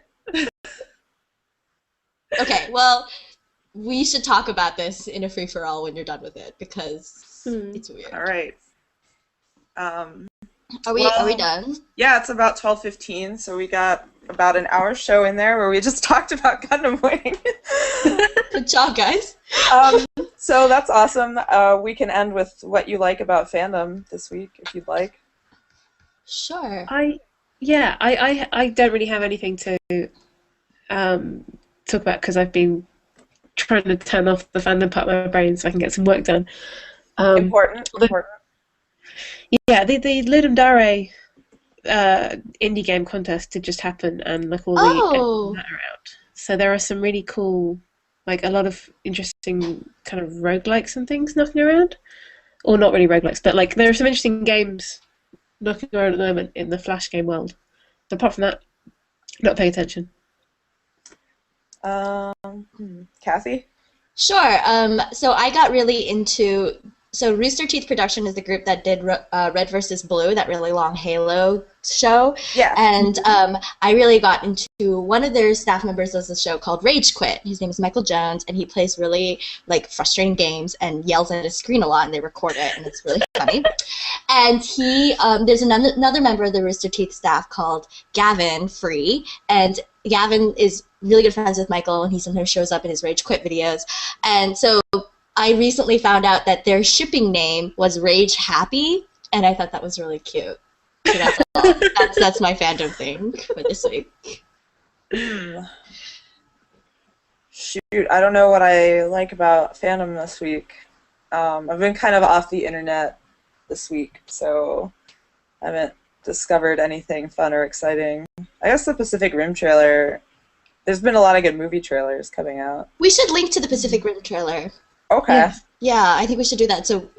Okay, well, we should talk about this in a free-for-all when you're done with it because it's weird. All right. Are we done? Yeah, it's about 12:15, so we got about an hour show in there where we just talked about Gundam Wing. Good job, guys. So that's awesome. We can end with what you like about fandom this week, if you'd like. Sure. I don't really have anything to talk about because I've been trying to turn off the fandom part of my brain so I can get some work done. Important. Yeah, the Ludum Dare indie game contest did just happen, and like all the Oh. that around. So there are some really cool, like a lot of interesting kind of roguelikes and things knocking around, or not really roguelikes, but like there are some interesting games knocking around at the moment in the Flash game world. So apart from that, not paying attention. Kathy? Sure. So I got really into. So Rooster Teeth Production is the group that did Red vs. Blue, that really long Halo show. Yeah. And I really got into one of their staff members does a show called Rage Quit. His name is Michael Jones, and he plays really like frustrating games and yells at his screen a lot, and they record it, and it's really funny. And he, there's another member of the Rooster Teeth staff called Gavin Free, and Gavin is really good friends with Michael, and he sometimes shows up in his Rage Quit videos. And so I recently found out that their shipping name was Rage Happy, and I thought that was really cute. So that's all. That's my fandom thing for this week. Shoot, I don't know what I like about fandom this week. I've been kind of off the internet this week, so I haven't discovered anything fun or exciting. I guess the Pacific Rim trailer, there's been a lot of good movie trailers coming out. We should link to the Pacific Rim trailer. Okay. Yeah, I think we should do that. So,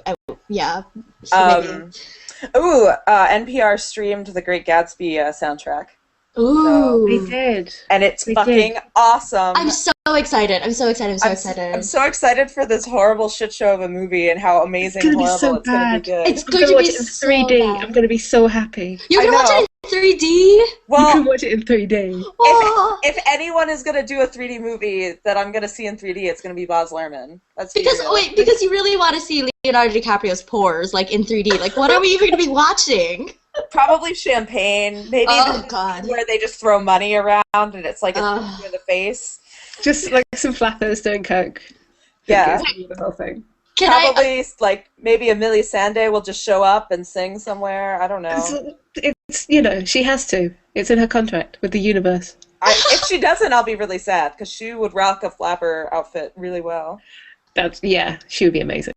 yeah. So maybe. NPR streamed the Great Gatsby soundtrack. Ooh. We did. And it's We fucking did. awesome. I'm so excited. I'm so excited. I'm so excited for this horrible shit show of a movie and how amazing It's gonna be horrible so it's going to bad. be good. It's I'm going gonna to watch be it in so 3D. bad. I'm gonna be so happy. You're going to watch it in 3D? You Well, can watch it in 3D. Oh. if anyone is going to do a 3D movie that I'm going to see in 3D, it's going to be Baz Luhrmann. That's Because you really want to see Leonardo DiCaprio's pores like in 3D. Like, what are we even going to be watching? Probably champagne, maybe Oh, God. where they just throw money around and it's like it's in the face. Just like some flappers doing coke. Yeah. The whole thing. Probably like maybe Amelie Sande will just show up and sing somewhere. I don't know. It's she has to. It's in her contract with the universe. If she doesn't, I'll be really sad because she would rock a flapper outfit really well. She would be amazing.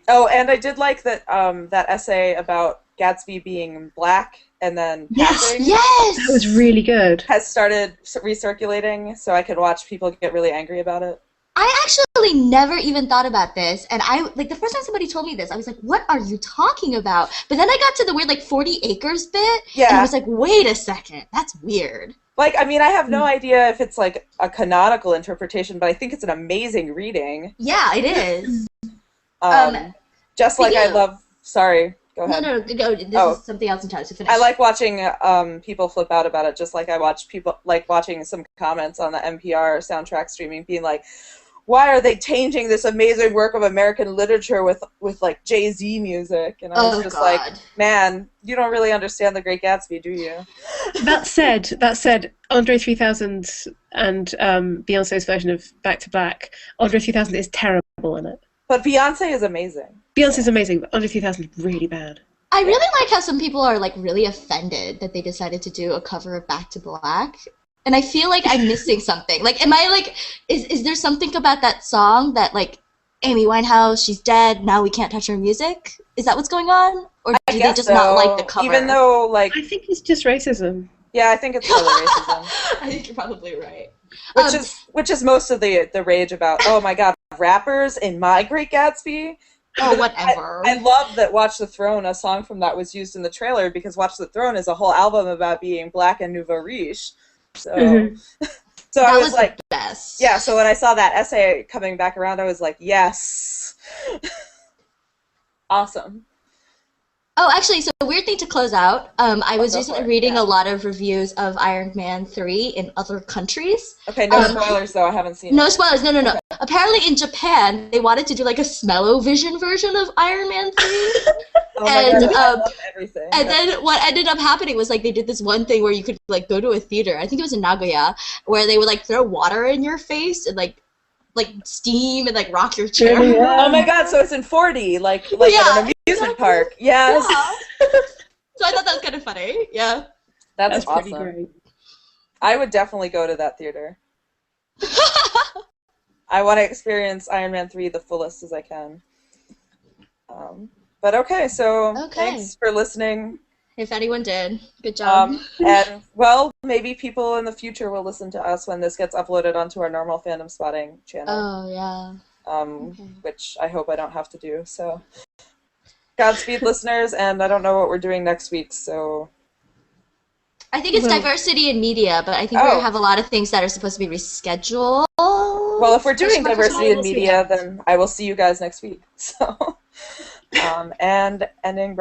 Oh, and I did like that that essay about Gatsby being black and then passing Yes! That was really good. has started recirculating, so I could watch people get really angry about it. I actually never even thought about this, and the first time somebody told me this, I was like, what are you talking about? But then I got to the weird, 40 acres bit, and I was like, wait a second, that's weird. I have no idea if it's, a canonical interpretation, but I think it's an amazing reading. Yeah, it is. Just like I love... Sorry, go ahead. No, go. This is something else entirely to finish. I like watching people flip out about it, just like I watch people, watching some comments on the NPR soundtrack streaming being like, why are they tainting this amazing work of American literature with like Jay-Z music? And I was just God. like, man, you don't really understand The Great Gatsby, do you? That said, Andre 3000 and Beyonce's version of Back to Black, Andre 3000 is terrible in it. But Beyonce is amazing. Beyonce's amazing, but Andre 3000 is really bad. I really like how some people are like really offended that they decided to do a cover of Back to Black. And I feel like I'm missing something. Like, am I like, is there something about that song that like, Amy Winehouse, she's dead, now we can't touch her music? Is that what's going on? Or do they just not like the cover? Even though, like... I think it's just racism. Yeah, I think it's really racism. I think you're probably right. Which is most of the rage about, oh my god, rappers in My Great Gatsby? Oh, whatever. I love that Watch the Throne, a song from that was used in the trailer, because Watch the Throne is a whole album about being black and nouveau riche. So, so that I was like, the best. Yeah, so when I saw that essay coming back around, I was like, yes. Awesome. Oh, actually, so a weird thing to close out. I was recently reading a lot of reviews of Iron Man 3 in other countries. Okay, no spoilers though, I haven't seen No it. spoilers, no. Okay. Apparently in Japan, they wanted to do like a smell-o-vision version of Iron Man 3. Oh my God, I love everything. And then what ended up happening was like they did this one thing where you could like go to a theater, I think it was in Nagoya, where they would like throw water in your face and like steam and like rock your chair. Oh my god, so it's in 4D, like at an amusement park. Yes. Yeah. So I thought that was kind of funny. Yeah. That's pretty awesome. great. I would definitely go to that theater. I want to experience Iron Man 3 the fullest as I can. But okay, so thanks for listening. If anyone did, good job. And, well, maybe people in the future will listen to us when this gets uploaded onto our normal fandom spotting channel. Oh, yeah. Which I hope I don't have to do, so. Godspeed, listeners, and I don't know what we're doing next week, so. I think it's diversity in media, but I think we have a lot of things that are supposed to be rescheduled. Well, if we're doing diversity in media, then I will see you guys next week, so. And ending